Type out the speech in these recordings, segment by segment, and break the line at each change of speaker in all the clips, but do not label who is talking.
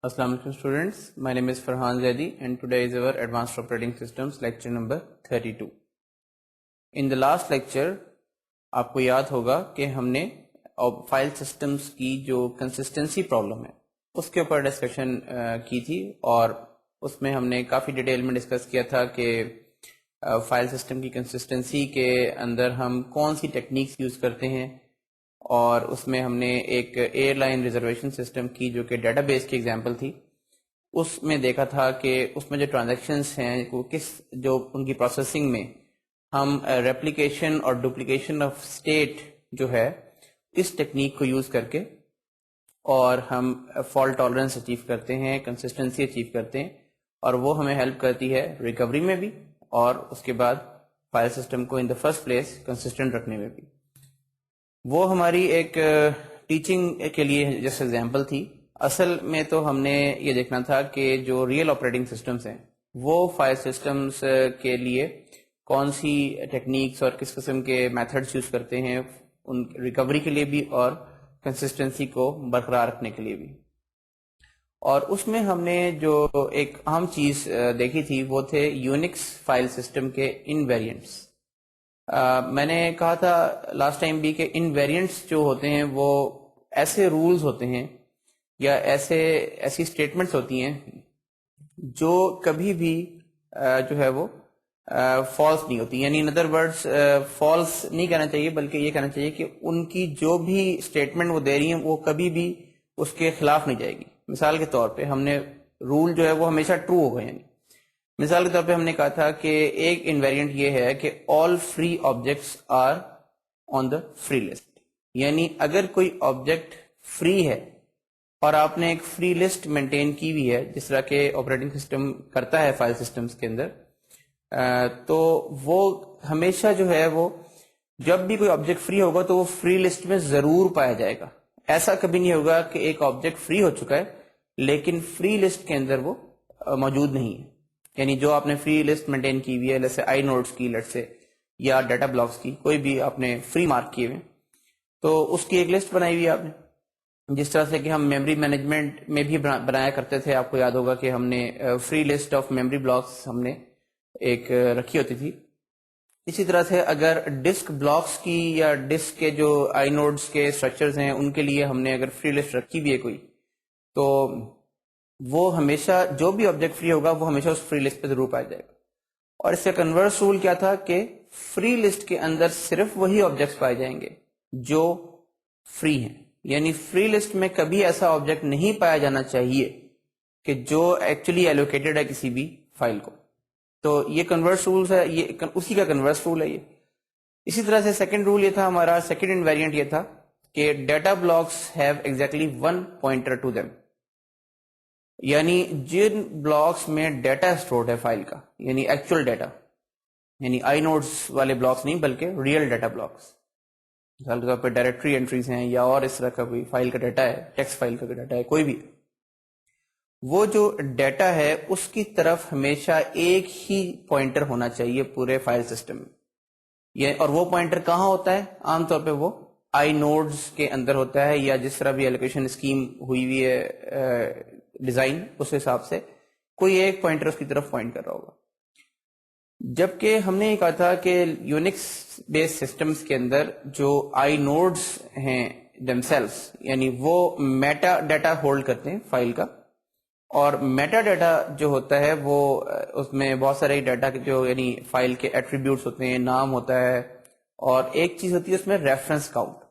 Assalamu alaikum students, my name is Farhan Zaidi and today is our Advanced Operating Systems lecture number 32. In the last lecture آپ کو یاد ہوگا کہ ہم نے فائل سسٹمز کی جو کنسسٹنسی پرابلم ہے اس کے اوپر ڈسکشن کی تھی اور اس میں ہم نے کافی ڈیٹیل میں ڈسکس کیا تھا کہ فائل سسٹم کی کنسسٹنسی کے اندر ہم کون سی ٹیکنیکس یوز کرتے ہیں، اور اس میں ہم نے ایک ایئر لائن ریزرویشن سسٹم کی جو کہ ڈیٹا بیس کی ایگزامپل تھی، اس میں دیکھا تھا کہ اس میں جو ٹرانزیکشنز ہیں وہ کس جو ان کی پروسیسنگ میں ہم ریپلیکیشن اور ڈپلیکیشن آف اسٹیٹ جو ہے اس ٹیکنیک کو یوز کر کے اور ہم فالٹ ٹالرنس اچیو کرتے ہیں، کنسسٹنسی اچیو کرتے ہیں، اور وہ ہمیں ہیلپ کرتی ہے ریکوری میں بھی اور اس کے بعد فائل سسٹم کو ان دا فرسٹ پلیس کنسسٹنٹ رکھنے میں بھی۔ وہ ہماری ایک ٹیچنگ کے لیے جیسے ایگزامپل تھی۔ اصل میں تو ہم نے یہ دیکھنا تھا کہ جو ریئل آپریٹنگ سسٹمز ہیں وہ فائل سسٹمز کے لیے کون سی ٹیکنیکس اور کس قسم کے میتھڈس یوز کرتے ہیں، ان ریکوری کے لیے بھی اور کنسسٹنسی کو برقرار رکھنے کے لیے بھی۔ اور اس میں ہم نے جو ایک اہم چیز دیکھی تھی وہ تھے یونکس فائل سسٹم کے انویریئنٹس۔ میں نے کہا تھا لاسٹ ٹائم بھی کہ انویریئنٹس جو ہوتے ہیں وہ ایسے رولز ہوتے ہیں یا ایسی اسٹیٹمنٹس ہوتی ہیں جو کبھی بھی جو ہے وہ فالس نہیں ہوتی، یعنی ان ادر ورڈز فالس نہیں کہنا چاہیے بلکہ یہ کہنا چاہیے کہ ان کی جو بھی اسٹیٹمنٹ وہ دے رہی ہیں وہ کبھی بھی اس کے خلاف نہیں جائے گی۔ مثال کے طور پہ ہم نے رول جو ہے وہ ہمیشہ ٹرو ہوگا، یعنی مثال کے طور پہ ہم نے کہا تھا کہ ایک انویریئنٹ یہ ہے کہ all free objects are on the free list, یعنی اگر کوئی آبجیکٹ فری ہے اور آپ نے ایک فری لسٹ مینٹین کی ہوئی ہے جس طرح کہ آپریٹنگ سسٹم کرتا ہے فائل سسٹمز کے اندر، تو وہ ہمیشہ جو ہے وہ جب بھی کوئی آبجیکٹ فری ہوگا تو وہ فری لسٹ میں ضرور پایا جائے گا۔ ایسا کبھی نہیں ہوگا کہ ایک آبجیکٹ فری ہو چکا ہے لیکن فری لسٹ کے اندر وہ موجود نہیں ہے، یعنی جو آپ نے فری لسٹ مینٹین کی ہوئی ہے جیسے آئی نوڈس کی لیٹ سے یا ڈیٹا بلاکس کی، کوئی بھی آپ نے فری مارک کیے ہوئے تو اس کی ایک لسٹ بنائی ہوئی ہے آپ نے، جس طرح سے کہ ہم میموری مینجمنٹ میں بھی بنایا کرتے تھے۔ آپ کو یاد ہوگا کہ ہم نے free list of memory blocks ہم نے ایک رکھی ہوتی تھی۔ اسی طرح سے اگر ڈسک بلاکس کی یا ڈسک کے جو آئی نوڈس کے اسٹرکچرز ہیں ان کے لیے ہم نے اگر فری لسٹ رکھی بھی ہے کوئی، تو وہ ہمیشہ جو بھی آبجیکٹ فری ہوگا وہ ہمیشہ اس فری لسٹ پہ ضرور پایا جائے گا۔ اور اس کا کنورس رول کیا تھا کہ فری لسٹ کے اندر صرف وہی آبجیکٹس پائے جائیں گے جو فری ہیں، یعنی فری لسٹ میں کبھی ایسا آبجیکٹ نہیں پایا جانا چاہیے کہ جو ایکچولی ایلوکیٹڈ ہے کسی بھی فائل کو۔ تو یہ کنورس رولز ہے، یہ اسی کا کنورس رول ہے یہ۔ اسی طرح سے سیکنڈ رول یہ تھا ہمارا، سیکنڈ انویریئنٹ یہ تھا کہ data blocks have exactly one pointer to them, یعنی جن بلاکس میں ڈیٹا اسٹورڈ ہے فائل کا، یعنی ایکچوئل ڈیٹا، یعنی آئی نوڈس والے بلاکس نہیں بلکہ ریئل ڈیٹا بلاکس، مثال کے طور پہ ڈائریکٹری انٹریز ہیں یا اور اس طرح کا کوئی فائل کا ڈیٹا ہے، ٹیکسٹ فائل کا ڈیٹا ہے، کوئی بھی، وہ جو ڈیٹا ہے اس کی طرف ہمیشہ ایک ہی پوائنٹر ہونا چاہیے پورے فائل سسٹم میں۔ اور وہ پوائنٹر کہاں ہوتا ہے؟ عام طور پہ وہ آئی نوڈس کے اندر ہوتا ہے، یا جس طرح بھی ایلوکیشن اسکیم ہوئی ہوئی ہے ڈیزائن، اس حساب سے کوئی ایک پوائنٹر اس کی طرف پوائنٹ کر رہا ہوگا۔ جبکہ ہم نے یہ کہا تھا کہ یونکس بیس سسٹمز کے اندر جو آئی نوڈس ہیں دمسیلز، یعنی وہ میٹا ڈیٹا ہولڈ کرتے ہیں فائل کا، اور میٹا ڈیٹا جو ہوتا ہے وہ اس میں بہت سارے ڈیٹا کے جو یعنی فائل کے ایٹریبیوٹس ہوتے ہیں، نام ہوتا ہے، اور ایک چیز ہوتی ہے اس میں ریفرنس کاؤنٹ۔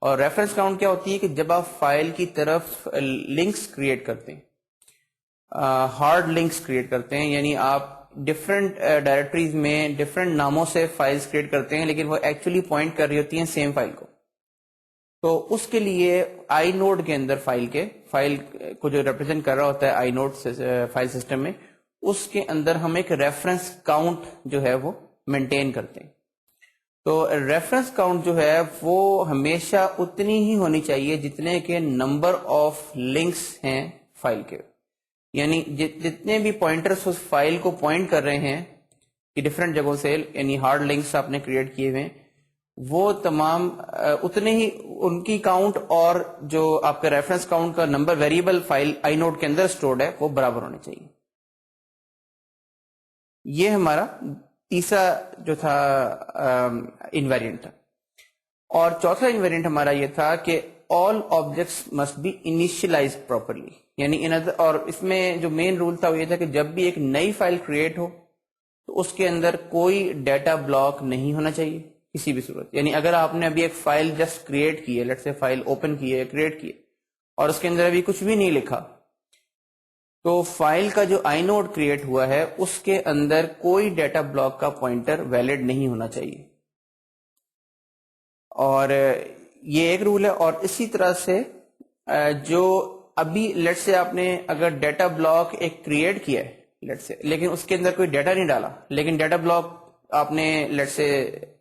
اور ریفرنس کاؤنٹ کیا ہوتی ہے کہ جب آپ فائل کی طرف لنکس کریٹ کرتے ہیں، ہارڈ لنکس کریٹ کرتے ہیں، یعنی آپ ڈفرینٹ ڈائریکٹریز میں ڈفرینٹ ناموں سے فائلز کریٹ کرتے ہیں لیکن وہ ایکچولی پوائنٹ کر رہی ہوتی ہیں سیم فائل کو، تو اس کے لیے آئی نوڈ کے اندر فائل کو جو ریپرزینٹ کر رہا ہوتا ہے آئی نوڈ فائل سسٹم میں، اس کے اندر ہم ایک ریفرنس کاؤنٹ جو ہے وہ مینٹین کرتے ہیں۔ تو ریفرنس کاؤنٹ جو ہے وہ ہمیشہ اتنی ہی ہونی چاہیے جتنے کے نمبر آف لنکس ہیں فائل کے، یعنی جتنے بھی پوائنٹرس اس فائل کو پوائنٹ کر رہے ہیں کہ ڈفرینٹ جگہوں سے، یعنی ہارڈ لنکس آپ نے کریٹ کیے ہوئے ہیں، وہ تمام اتنے ہی ان کی کاؤنٹ اور جو آپ کا ریفرنس کاؤنٹ کا number variable file I node کے اندر سٹورڈ ہے وہ برابر ہونے چاہیے. یہ ہمارا تیسرا جو تھا انویرینٹ تھا. اور چوتھا انویرینٹ ہمارا یہ تھا کہ all objects must be initialized properly. یعنی اور اس میں جو مین رول تھا وہ یہ تھا کہ جب بھی ایک نئی فائل کریٹ ہو تو اس کے اندر کوئی ڈیٹا بلاک نہیں ہونا چاہیے کسی بھی صورت. یعنی اگر آپ نے ابھی ایک فائل جسٹ کریٹ کی ہے, لیٹس سے فائل اوپن کی ہے, کریٹ کی ہے, اور اس کے اندر ابھی کچھ بھی نہیں لکھا, تو فائل کا جو آئی نوڈ کریٹ ہوا ہے اس کے اندر کوئی ڈیٹا بلاک کا پوائنٹر ویلڈ نہیں ہونا چاہیے. اور یہ ایک رول ہے. اور اسی طرح سے جو ابھی لیٹ سے آپ نے اگر ڈیٹا بلاک ایک کریٹ کیا ہے لیٹ سے, لیکن اس کے اندر کوئی ڈیٹا نہیں ڈالا, لیکن ڈیٹا بلاک آپ نے لیٹ سے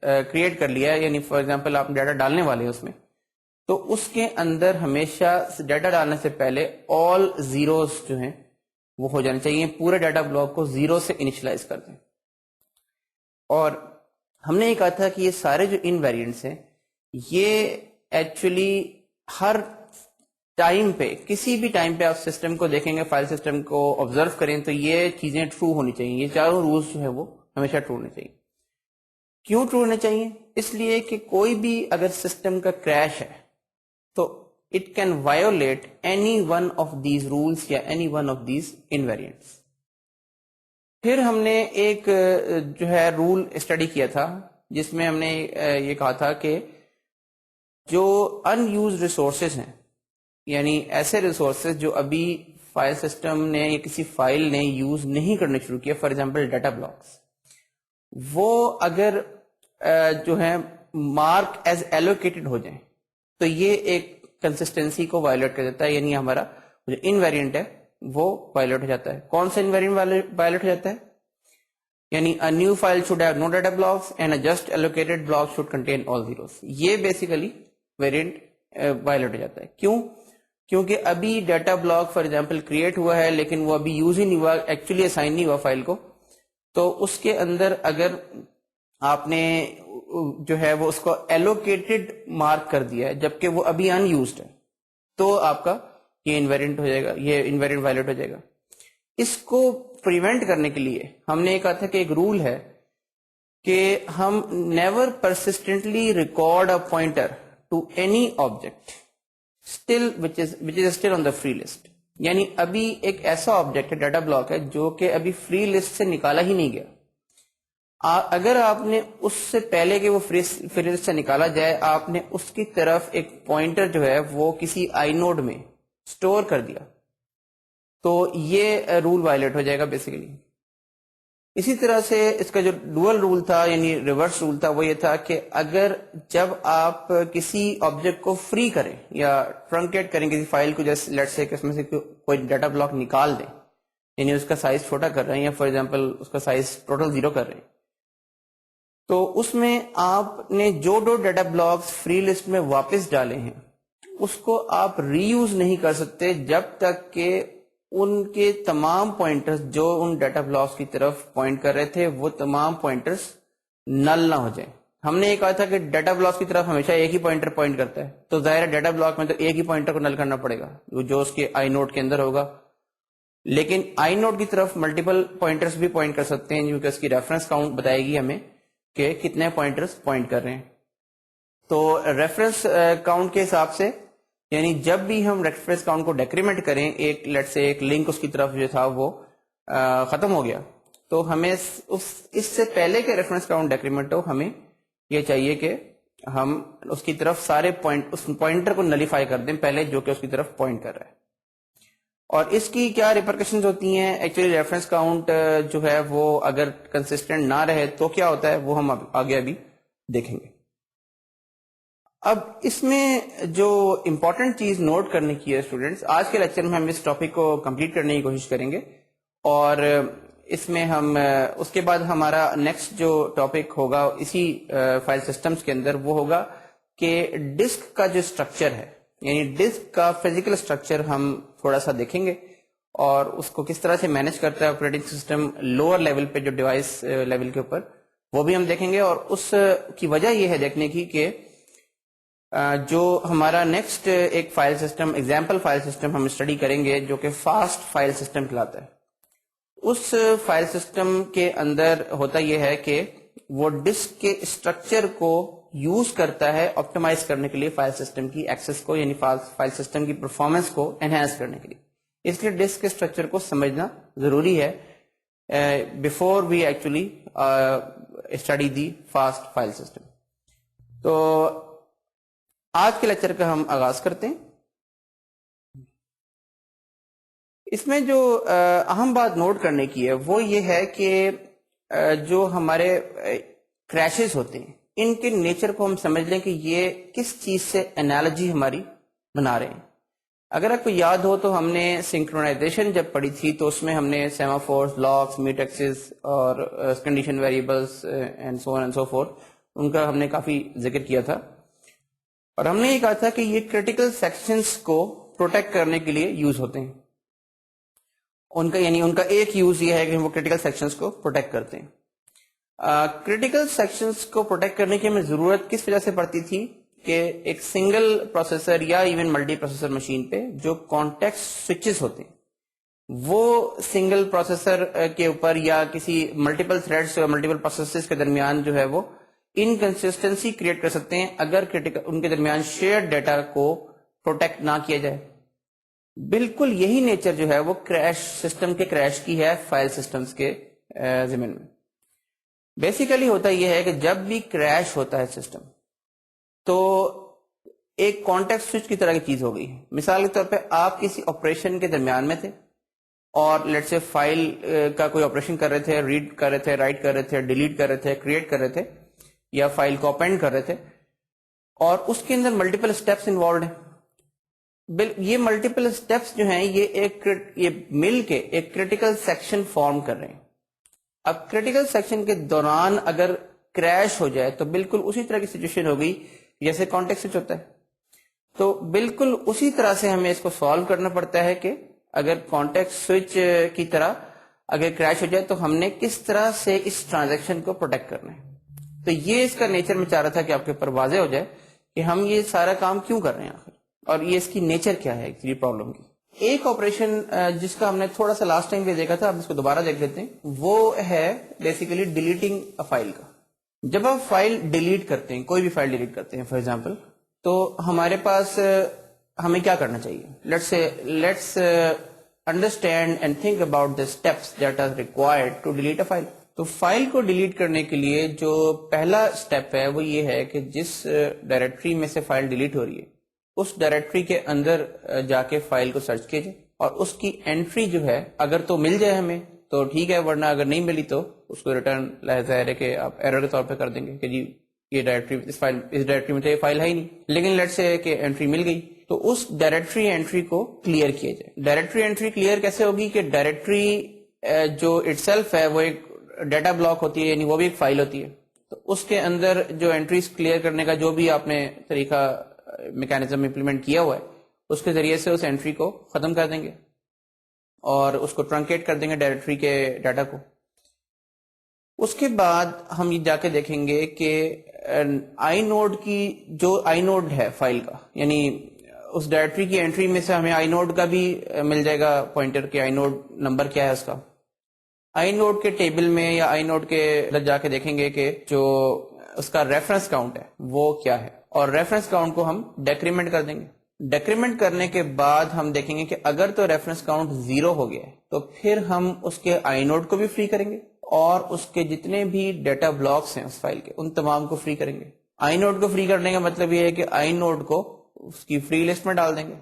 کریٹ کر لیا ہے, یعنی فار ایگزامپل آپ ڈیٹا ڈالنے والے ہیں اس میں, تو اس کے اندر ہمیشہ ڈیٹا ڈالنے سے پہلے آل زیروز جو ہیں وہ ہو جانے چاہیے. پورے ڈیٹا بلاک کو زیرو سے انیشلائز کر دیں. اور ہم نے یہ کہا تھا کہ یہ سارے جو ان ویریئنٹس ہیں یہ ایکچولی ہر ٹائم پہ, کسی بھی ٹائم پہ آپ سسٹم کو دیکھیں گے, فائل سسٹم کو آبزرو کریں تو یہ چیزیں ٹرو ہونی چاہیے. یہ چاروں رولز جو ہے وہ ہمیشہ ٹرو ہونے چاہیے. کیوں ٹرو ہونے چاہیے؟ اس لیے کہ کوئی بھی اگر سسٹم کا کریش ہے تو it can violate any one of these rules یا any one of these invariants. پھر ہم نے ایک جو ہے رول اسٹڈی کیا تھا جس میں ہم نے یہ کہا تھا کہ جو ان یوز ریسورسز ہیں, یعنی ایسے ریسورسز جو ابھی فائل سسٹم نے یا کسی فائل نے یوز نہیں کرنے شروع کیا, فار ایگزامپل ڈیٹا بلاکس, وہ اگر جو ہے مارک ایز ایلوکیٹڈ ہو جائیں تو یہ ایک کنسسٹنسی کو وائلیٹ کر دیتا ہے. یعنی ہمارا جو انویرینٹ ہے وہ وائلیٹ ہو جاتا ہے. کون سا انویرینٹ وائلیٹ ہو جاتا ہے؟ یعنی a new file should have no data blocks and a just allocated block should contain all zeros. یہ بیسیکلی ویریئنٹ وائلیٹ ہو جاتا ہے. کیوں؟ کیونکہ ابھی data block for example create ہوا ہے لیکن وہ ابھی یوز ہی نہیں ہوا, ایکچولی اسائن نہیں ہوا فائل کو, تو اس کے اندر اگر آپ نے جو ہے وہ اس کو ایلوکیٹڈ مارک کر دیا ہے جبکہ وہ ابھی ان یوزڈ ہے, تو آپ کا یہ انویرینٹ ہو جائے گا, یہ انویرینٹ وائلیٹ ہو جائے گا. اس کو پریونٹ کرنے کے لیے ہم نے کہا تھا کہ ایک رول ہے کہ ہم never persistently record a pointer to any object still which is still on the free list. یعنی ابھی ایک ایسا آبجیکٹ ہے, ڈیٹا بلاک ہے, جو کہ ابھی فری لسٹ سے نکالا ہی نہیں گیا. اگر آپ نے اس سے پہلے کہ وہ فری لسٹ سے نکالا جائے آپ نے اس کی طرف ایک پوائنٹر جو ہے وہ کسی آئی نوڈ میں اسٹور کر دیا تو یہ رول وائلیٹ ہو جائے گا بیسیکلی. اسی طرح سے اس کا جو ڈوئل رول تھا یعنی ریورس رول تھا وہ یہ تھا کہ اگر جب آپ کسی آبجیکٹ کو فری کریں یا ٹرنکیٹ کریں کسی فائل کو, جیسے لیٹ سے کہ اس میں سے کوئی ڈیٹا بلاک نکال دیں, یعنی اس کا سائز چھوٹا کر رہے ہیں یا فار ایگزامپل اس کا سائز ٹوٹل 0 کر رہے ہیں, تو اس میں آپ نے جو ڈیٹا بلاکس فری لسٹ میں واپس ڈالے ہیں اس کو آپ ری یوز نہیں کر سکتے جب تک کہ ان کے تمام پوائنٹرز جو ان ڈیٹا بلاکس کی طرف پوائنٹ کر رہے تھے وہ تمام پوائنٹرز نل نہ ہو جائیں. ہم نے یہ کہا تھا کہ ڈیٹا بلاکس کی طرف ہمیشہ ایک ہی پوائنٹر پوائنٹ کرتا ہے, تو ظاہر ہے ڈیٹا بلاک میں تو ایک ہی پوائنٹر کو نل کرنا پڑے گا جو اس کے آئی نوڈ کے اندر ہوگا, لیکن آئی نوڈ کی طرف ملٹیپل پوائنٹرز بھی پوائنٹ کر سکتے ہیں کیونکہ اس کی ریفرنس کاؤنٹ بتائے گی ہمیں کہ کتنے پوائنٹرز پوائنٹ کر رہے ہیں. تو ریفرنس کاؤنٹ کے حساب سے یعنی جب بھی ہم ریفرنس کاؤنٹ کو ڈیکریمنٹ کریں, ایک لیٹ سے ایک لنک اس کی طرف جو تھا وہ ختم ہو گیا, تو ہمیں اس سے پہلے کہ ریفرنس کاؤنٹ ڈیکریمنٹ ہو ہمیں یہ چاہیے کہ ہم اس کی طرف سارے اس پوائنٹر کو نلیفائی کر دیں پہلے جو کہ اس کی طرف پوائنٹ کر رہا ہے. اور اس کی کیا ریپرکشنز ہوتی ہیں؟ ایکچولی ریفرنس کاؤنٹ جو ہے وہ اگر کنسسٹنٹ نہ رہے تو کیا ہوتا ہے وہ ہم آگے ابھی دیکھیں گے. اب اس میں جو امپورٹنٹ چیز نوٹ کرنے کی ہے اسٹوڈینٹس, آج کے لیکچر میں ہم اس ٹاپک کو کمپلیٹ کرنے کی کوشش کریں گے, اور اس میں ہم اس کے بعد ہمارا نیکسٹ جو ٹاپک ہوگا اسی فائل سسٹمز کے اندر وہ ہوگا کہ ڈسک کا جو اسٹرکچر ہے, یعنی ڈسک کا فزیکل اسٹرکچر ہم تھوڑا سا دیکھیں گے اور اس کو کس طرح سے مینج کرتا ہے آپریٹنگ سسٹم لوور لیول پہ جو ڈیوائس لیول کے اوپر, وہ بھی ہم دیکھیں گے. اور اس کی وجہ یہ ہے دیکھنے کی کہ جو ہمارا نیکسٹ ایک file system example file system ہم اسٹڈی کریں گے جو کہ فاسٹ فائل سسٹم کہلاتا ہے. اس فائل سسٹم کے اندر ہوتا یہ ہے کہ وہ ڈسک کے اسٹرکچر کو یوز کرتا ہے آپٹیمائز کرنے کے لیے فائل سسٹم کی ایکسس کو, یعنی فائل سسٹم کی پرفارمنس کو انہینس کرنے کے لیے. اس لیے ڈسک کے اسٹرکچر کو سمجھنا ضروری ہے before we actually study the fast file system. تو آج کے لیکچر کا ہم آغاز کرتے ہیں. اس میں جو اہم بات نوٹ کرنے کی ہے وہ یہ ہے کہ جو ہمارے کریشز ہوتے ہیں ان کے نیچر کو ہم سمجھ لیں کہ یہ کس چیز سے انالوجی ہماری بنا رہے ہیں. اگر آپ کو یاد ہو تو ہم نے سنکرونائزیشن جب پڑھی تھی تو اس میں ہم نے سیمافورس, لاکس, میوٹیکسز اور condition variables and so on and so forth ان کا ہم نے کافی ذکر کیا تھا. اور ہم نے یہ کہا تھا کہ یہ کریٹیکل سیکشنز کو پروٹیکٹ کرنے کے لیے یوز ہوتے ہیں. ان کا ایک یوز یہ ہے کہ وہ کریٹیکل سیکشنز کو پروٹیکٹ کرتے ہیں. کریٹیکل سیکشنز کو پروٹیکٹ کرنے کی ہمیں ضرورت کس وجہ سے پڑتی تھی کہ ایک سنگل پروسیسر یا ایون ملٹی پروسیسر مشین پہ جو کانٹیکسٹ سوئچز ہوتے ہیں وہ سنگل پروسیسر کے اوپر یا کسی ملٹیپل تھریڈز یا ملٹیپل پروسیسز کے درمیان جو ہے وہ انکنسسٹنسی کریٹ کر سکتے ہیں اگر ان کے درمیان شیئر ڈیٹا کو پروٹیکٹ نہ کیا جائے. بالکل یہی نیچر جو ہے وہ کریش سسٹم کے کریش کی ہے فائل سسٹمز کے ضمن میں. بیسیکلی ہوتا یہ ہے کہ جب بھی کریش ہوتا ہے سسٹم تو ایک کانٹیکسٹ سوئچ کی طرح کی چیز ہو گئی ہے. مثال کے طور پہ آپ کسی آپریشن کے درمیان میں تھے اور لیٹ سے فائل کا کوئی آپریشن کر رہے تھے, ریڈ کر رہے تھے, رائٹ کر رہے تھے, ڈیلیٹ کر رہے تھے, کریٹ کر رہے تھے یا فائل کو اپینڈ کر رہے تھے اور اس کے اندر ملٹیپل اسٹیپس انوالوڈ ہیں. یہ ملٹیپل اسٹیپس جو ہیں یہ مل کے ایک کریٹیکل سیکشن فارم کر رہے ہیں. اب کریٹیکل سیکشن کے دوران اگر کریش ہو جائے تو بالکل اسی طرح کی سچویشن ہو گئی جیسے کانٹیکسٹ سوئچ ہوتا ہے. تو بالکل اسی طرح سے ہمیں اس کو سالو کرنا پڑتا ہے کہ اگر کانٹیکسٹ سوئچ کی طرح اگر کریش ہو جائے تو ہم نے کس طرح سے اس ٹرانزیکشن کو پروٹیکٹ کرنا ہے. تو یہ اس کا نیچر میں چاہ رہا تھا کہ آپ کے اوپر واضح ہو جائے کہ ہم یہ سارا کام کیوں کر رہے ہیں آخر اور یہ اس کی نیچر کیا ہے ایکچولی پرابلم کی. ایک آپریشن جس کا ہم نے تھوڑا سا لاسٹ ٹائم بھی دیکھا تھا, اب اس کو دوبارہ دیکھ لیتے ہیں, وہ ہے بیسیکلی ڈیلیٹنگ اے فائل کا. جب آپ فائل ڈیلیٹ کرتے ہیں, کوئی بھی فائل ڈیلیٹ کرتے ہیں فار ایگزامپل, تو ہمارے پاس ہمیں کیا کرنا چاہیے. Let's understand and think about the steps that are required to delete a file. تو فائل کو ڈیلیٹ کرنے کے لیے جو پہلا اسٹیپ ہے وہ یہ ہے کہ جس ڈائریکٹری میں سے فائل ڈیلیٹ ہو رہی ہے اس ڈائریکٹری کے اندر جا کے فائل کو سرچ کیجئے اور اس کی انٹری جو ہے اگر تو مل جائے ہمیں تو ٹھیک ہے, ورنہ اگر نہیں ملی تو اس کو ریٹرن ظاہر ہے کہ آپ ایرر کے طور پہ کر دیں گے کہ جی یہ ڈائریکٹری اس ڈائریکٹری میں تو یہ فائل ہے ہی نہیں. لیکن لیٹ سے کہ انٹری مل گئی تو اس ڈائریکٹری انٹری کو کلیئر کیا جائے. ڈائریکٹری انٹری کلیئر کیسے ہوگی کہ ڈائریکٹری جو اٹ سیلف ہے وہ ایک ڈیٹا بلاک ہوتی ہے, یعنی وہ بھی ایک فائل ہوتی ہے. تو اس کے اندر جو انٹریز کلیئر کرنے کا جو بھی آپ نے طریقہ میکینزم امپلیمنٹ کیا ہوا ہے اس کے ذریعے سے اس انٹری کو ختم کر دیں گے اور اس کو ٹرنکیٹ کر دیں گے ڈائریکٹری کے ڈیٹا کو. اس کے بعد ہم یہ جا کے دیکھیں گے کہ آئی نوڈ کی جو آئی نوڈ ہے فائل کا, یعنی اس ڈائریکٹری کی انٹری میں سے ہمیں آئی نوڈ کا بھی مل جائے گا پوائنٹر کہ آئی نوڈ نمبر کیا ہے اس کا. آئی نوڈ کے ٹیبل میں یا آئی نوڈ کے جا کے دیکھیں گے کہ جو اس کا ریفرنس کاؤنٹ ہے وہ کیا ہے, اور ریفرنس کاؤنٹ کو ہم ڈیکریمنٹ کر دیں گے. ڈیکریمنٹ کرنے کے بعد ہم دیکھیں گے کہ اگر تو ریفرنس کاؤنٹ 0 ہو گیا ہے تو پھر ہم اس کے آئی نوڈ کو بھی فری کریں گے اور اس کے جتنے بھی ڈیٹا بلاکس ہیں اس فائل کے ان تمام کو فری کریں گے. آئی نوڈ کو فری کرنے کا مطلب یہ ہے کہ آئی نوڈ کو اس کی فری لسٹ میں ڈال دیں گے,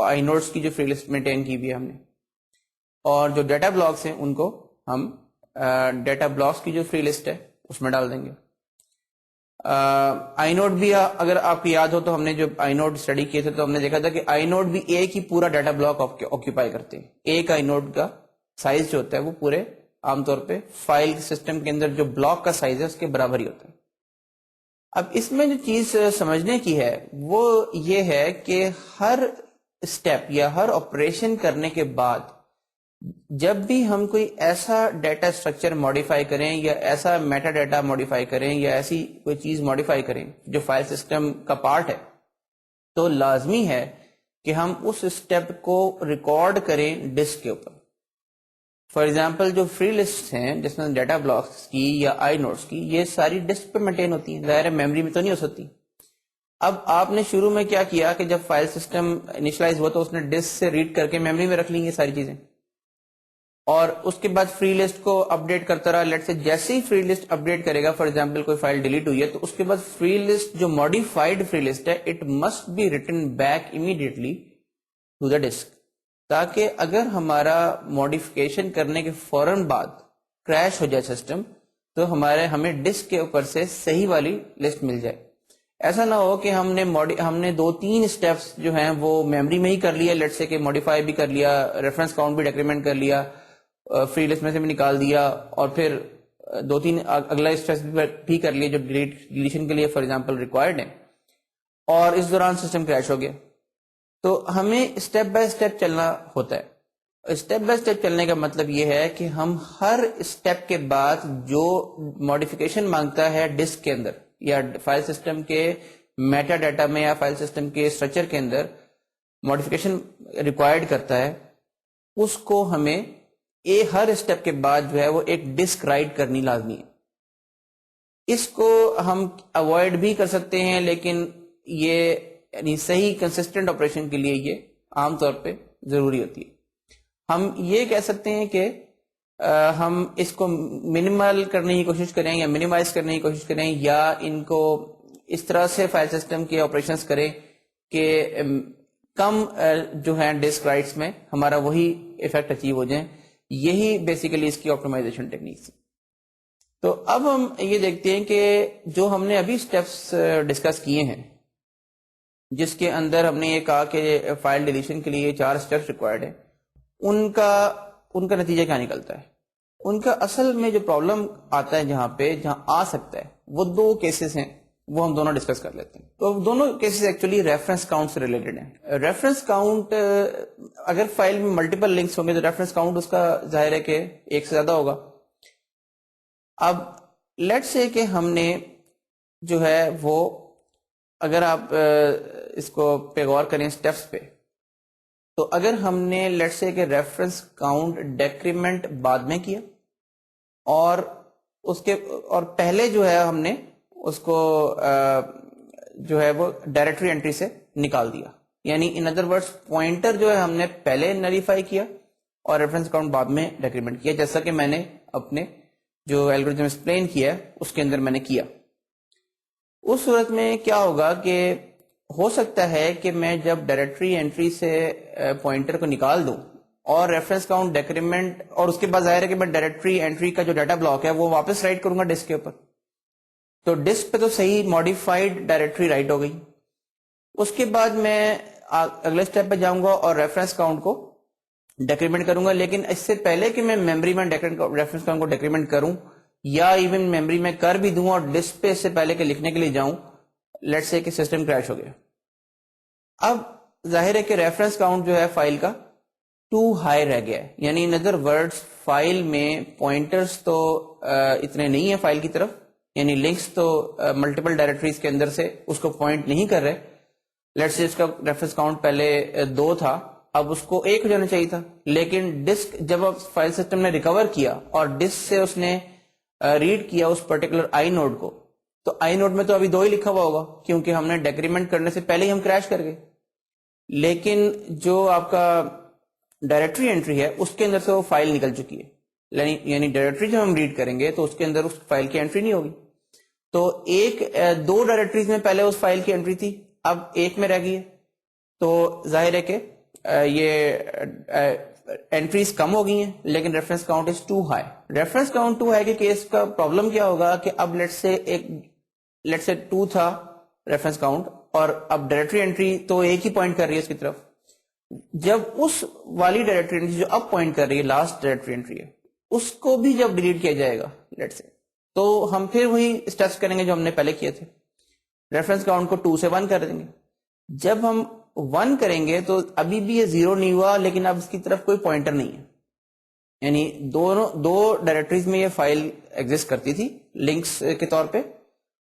آئی نوڈس کی جو فری لسٹ مینٹین کی بھی ہے ہم نے, اور جو ڈیٹا بلاکس ہیں ان کو ہم ڈیٹا بلاکس کی جو فری لسٹ ہے اس میں ڈال دیں گے. آئی نوڈ بھی اگر آپ کو یاد ہو تو ہم نے جو آئی نوڈ اسٹڈی کیے تھے تو ہم نے دیکھا تھا کہ آئی نوڈ بھی ایک ہی پورا ڈیٹا بلاک آکوپائی کرتے ہیں. ایک آئی نوڈ کا سائز جو ہوتا ہے وہ پورے عام طور پہ فائل سسٹم کے اندر جو بلاک کا سائز ہے اس کے برابر ہی ہوتا ہے. اب اس میں جو چیز سمجھنے کی ہے وہ یہ ہے کہ ہر اسٹیپ یا ہر آپریشن کرنے کے بعد جب بھی ہم کوئی ایسا ڈیٹا اسٹرکچر ماڈیفائی کریں یا ایسا میٹا ڈیٹا ماڈیفائی کریں یا ایسی کوئی چیز ماڈیفائی کریں جو فائل سسٹم کا پارٹ ہے، تو لازمی ہے کہ ہم اس اسٹیپ کو ریکارڈ کریں ڈسک کے اوپر. فار ایگزامپل جو فری لسٹ ہیں جس میں ڈیٹا بلاکس کی یا آئی نوٹس کی، یہ ساری ڈسک پہ مینٹین ہوتی ہیں، ظاہر ہے میموری میں تو نہیں ہو سکتی. اب آپ نے شروع میں کیا کیا کہ جب فائل سسٹم انیشلائز ہوا تو اس نے ڈسک سے ریڈ کر کے میموری میں رکھ لی یہ ساری چیزیں، اور اس کے بعد فری لسٹ کو اپڈیٹ کرتا رہا. لیٹ سے جیسے ہی فری لسٹ اپڈیٹ کرے گا، فار ایگزامپل کوئی فائل ڈیلیٹ ہوئی ہے، تو اس کے بعد فری لسٹ جو ماڈیفائڈ فری لسٹ ہے، it must be written back immediately to the disk, تاکہ اگر ہمارا ماڈیفکیشن کرنے کے فوراً بعد کریش ہو جائے سسٹم، تو ہمیں ڈسک کے اوپر سے صحیح والی لسٹ مل جائے. ایسا نہ ہو کہ ہم نے 2-3 اسٹیپس جو ہیں وہ میموری میں ہی کر لیا، لیٹ سے کہ ماڈیفائی بھی کر لیا، ریفرنس کاؤنٹ بھی ڈیکریمنٹ کر لیا، فری لسٹ میں سے بھی نکال دیا، اور پھر 2-3 اگلا اسٹیپ بھی کر لیے جو ڈیلیشن کے لیے فار ایگزامپل ریکوائرڈ ہے، اور اس دوران سسٹم کریش ہو گیا. تو ہمیں اسٹیپ بائی اسٹیپ چلنا ہوتا ہے. اسٹیپ بائی اسٹیپ چلنے کا مطلب یہ ہے کہ ہم ہر اسٹیپ کے بعد جو ماڈیفکیشن مانگتا ہے ڈسک کے اندر یا فائل سسٹم کے میٹا ڈیٹا میں یا فائل سسٹم کے اسٹرکچر کے اندر ماڈیفکیشن ریکوائرڈ کرتا ہے، اس کو ہمیں ہر اسٹیپ کے بعد جو ہے وہ ایک ڈسک رائٹ کرنی لازمی ہے. اس کو ہم اوائڈ بھی کر سکتے ہیں، لیکن یہ یعنی صحیح کنسسٹنٹ آپریشن کے لیے یہ عام طور پہ ضروری ہوتی ہے. ہم یہ کہہ سکتے ہیں کہ ہم اس کو منیمل کرنے کی کوشش کریں یا منیمائز کرنے کی کوشش کریں، یا ان کو اس طرح سے فائل سسٹم کے آپریشنز کریں کہ کم جو ہیں ڈسک رائٹس میں ہمارا وہی ایفیکٹ اچیو ہو جائیں. یہی بیسیکلی اس کی آپٹیمائزیشن ٹیکنیکس. تو اب ہم یہ دیکھتے ہیں کہ جو ہم نے ابھی سٹیپس ڈسکس کیے ہیں، جس کے اندر ہم نے یہ کہا کہ فائل ڈیلیشن کے لیے 4 سٹیپس ریکوائرڈ ہیں، ان کا نتیجہ کیا نکلتا ہے. ان کا اصل میں جو پرابلم آتا ہے جہاں آ سکتا ہے، وہ 2 کیسز ہیں، وہ ہم دونوں ڈسکس کر لیتے ہیں. تو دونوں کیسز ایکچولی ریفرنس کاؤنٹ سے ریلیٹڈ ہیں. ریفرنس کاؤنٹ اگر فائل میں ملٹیپل لنکس ہوں گے تو ریفرنس کاؤنٹ اس کا ظاہر ہے کہ ایک سے زیادہ ہوگا. اب لیٹ سے کہ ہم نے جو ہے وہ، اگر آپ اس کو پہ غور کریں اسٹیپس پہ، تو اگر ہم نے لیٹ سے کہ ریفرنس کاؤنٹ ڈیکریمنٹ بعد میں کیا اور پہلے جو ہے ہم نے اس کو جو ہے وہ ڈائریکٹری انٹری سے نکال دیا، یعنی ان ادر ورڈز پوائنٹر جو ہے ہم نے پہلے نلیفائی کیا اور ریفرنس کاؤنٹ بعد میں ڈیکریمنٹ کیا، جیسا کہ میں نے اپنے جو الگورتھم ایکسپلین کیا ہے اس کے اندر میں نے کیا. اس صورت میں کیا ہوگا کہ ہو سکتا ہے کہ میں جب ڈائریکٹری انٹری سے پوائنٹر کو نکال دوں اور ریفرنس کاؤنٹ ڈیکریمنٹ، اور اس کے بعد ظاہر ہے کہ میں ڈائریکٹری انٹری کا جو ڈیٹا بلاک ہے وہ واپس رائٹ کروں گا ڈسک کے اوپر، تو ڈسک پہ تو صحیح ماڈیفائڈ ڈائریکٹری رائٹ ہو گئی. اس کے بعد میں اگلے اسٹیپ پہ جاؤں گا اور ریفرنس کاؤنٹ کو ڈیکریمنٹ کروں گا. لیکن اس سے پہلے کہ میں میموری میں ریفرنس کاؤنٹ کو ڈیکریمنٹ کروں، یا ایون میموری میں کر بھی دوں اور ڈسک پہ اس سے پہلے کہ لکھنے کے لیے جاؤں، لیٹس سے کہ سسٹم کریش ہو گیا. اب ظاہر ہے کہ ریفرنس کاؤنٹ جو ہے فائل کا ٹو ہائی رہ گیا ہے، یعنی ان ادر ورڈز فائل میں پوائنٹرز تو اتنے نہیں ہیں فائل کی طرف، یعنی لنکس تو ملٹیپل ڈائریکٹریز کے اندر سے اس کو پوائنٹ نہیں کر رہے. لیٹس سے اس کا ریفرنس کاؤنٹ پہلے 2 تھا، اب اس کو 1 ہو جانا چاہیے تھا. لیکن ڈسک جب اب فائل سسٹم نے ریکور کیا اور ڈسک سے اس نے ریڈ کیا اس پرٹیکولر آئی نوڈ کو، تو آئی نوڈ میں تو ابھی 2 ہی لکھا ہوا ہوگا کیونکہ ہم نے ڈیکریمنٹ کرنے سے پہلے ہی ہم کریش کر گئے. لیکن جو آپ کا ڈائریکٹری انٹری ہے اس کے اندر سے وہ فائل نکل چکی ہے، یعنی ڈائریکٹری جب ہم ریڈ کریں گے تو اس کے اندر اس فائل کی انٹری نہیں ہوگی. تو 2 ڈائریکٹریز میں پہلے اس فائل کی انٹری تھی، اب 1 میں رہ گئی ہے. تو ظاہر ہے کہ یہ انٹریز کم ہو گئی ہیں، لیکن reference count is too high. Reference count too high کے کیس کا پرابلم کیا ہوگا کہ اب لیٹ سے 2 تھا ریفرنس کاؤنٹ، اور اب ڈائریکٹری انٹری تو ایک ہی پوائنٹ کر رہی ہے اس کی طرف. جب اس والی ڈائریکٹری انٹری جو اب پوائنٹ کر رہی ہے لاسٹ ڈائریکٹری انٹری ہے، اس کو بھی جب ڈیلیٹ کیا جائے گا لیٹ سے، تو ہم پھر وہی اسٹیپس کریں گے جو ہم نے پہلے کیے تھے. ریفرنس کاؤنٹ کو 2 سے 1 کر دیں گے. جب ہم 1 کریں گے تو ابھی بھی یہ 0 نہیں ہوا، لیکن اب اس کی طرف کوئی پوائنٹر نہیں ہے. یعنی دو ڈائریکٹریز میں یہ فائل ایگزسٹ کرتی تھی لنکس کے طور پہ,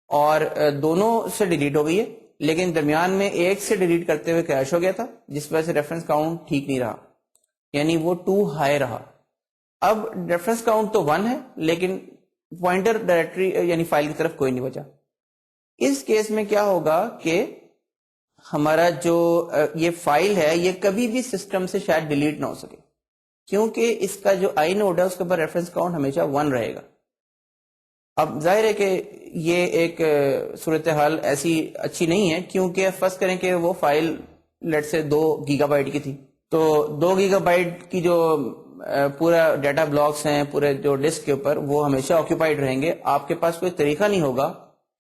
اور دونوں سے ڈیلیٹ ہو گئی ہے, لیکن درمیان میں ایک سے ڈیلیٹ کرتے ہوئے کریش ہو گیا تھا, جس وجہ سے ریفرنس کاؤنٹ ٹھیک نہیں رہا, یعنی وہ 2 ہائی رہا. اب ریفرنس کاؤنٹ تو 1 ہے, لیکن پوائنٹر ڈائریکٹری یعنی فائل کی طرف کوئی نہیں بچا. اس کیس میں کیا ہوگا کہ ہمارا جو یہ فائل ہے یہ کبھی بھی سسٹم سے شاید ڈیلیٹ نہ ہو سکے, کیونکہ اس کا جو آئی نوڈ ہے اس کے اوپر ریفرنس کاؤنٹ ہمیشہ 1 رہے گا. اب ظاہر ہے کہ یہ ایک صورتحال ایسی اچھی نہیں ہے, کیونکہ فرض کریں کہ وہ فائل لیٹ سے 2 گیگا بائٹ کی تھی, تو 2 گیگا بائٹ کی جو پورا ڈیٹا بلاکس ہیں پورے جو ڈسک کے اوپر, وہ ہمیشہ آکوپائڈ رہیں گے. آپ کے پاس کوئی طریقہ نہیں ہوگا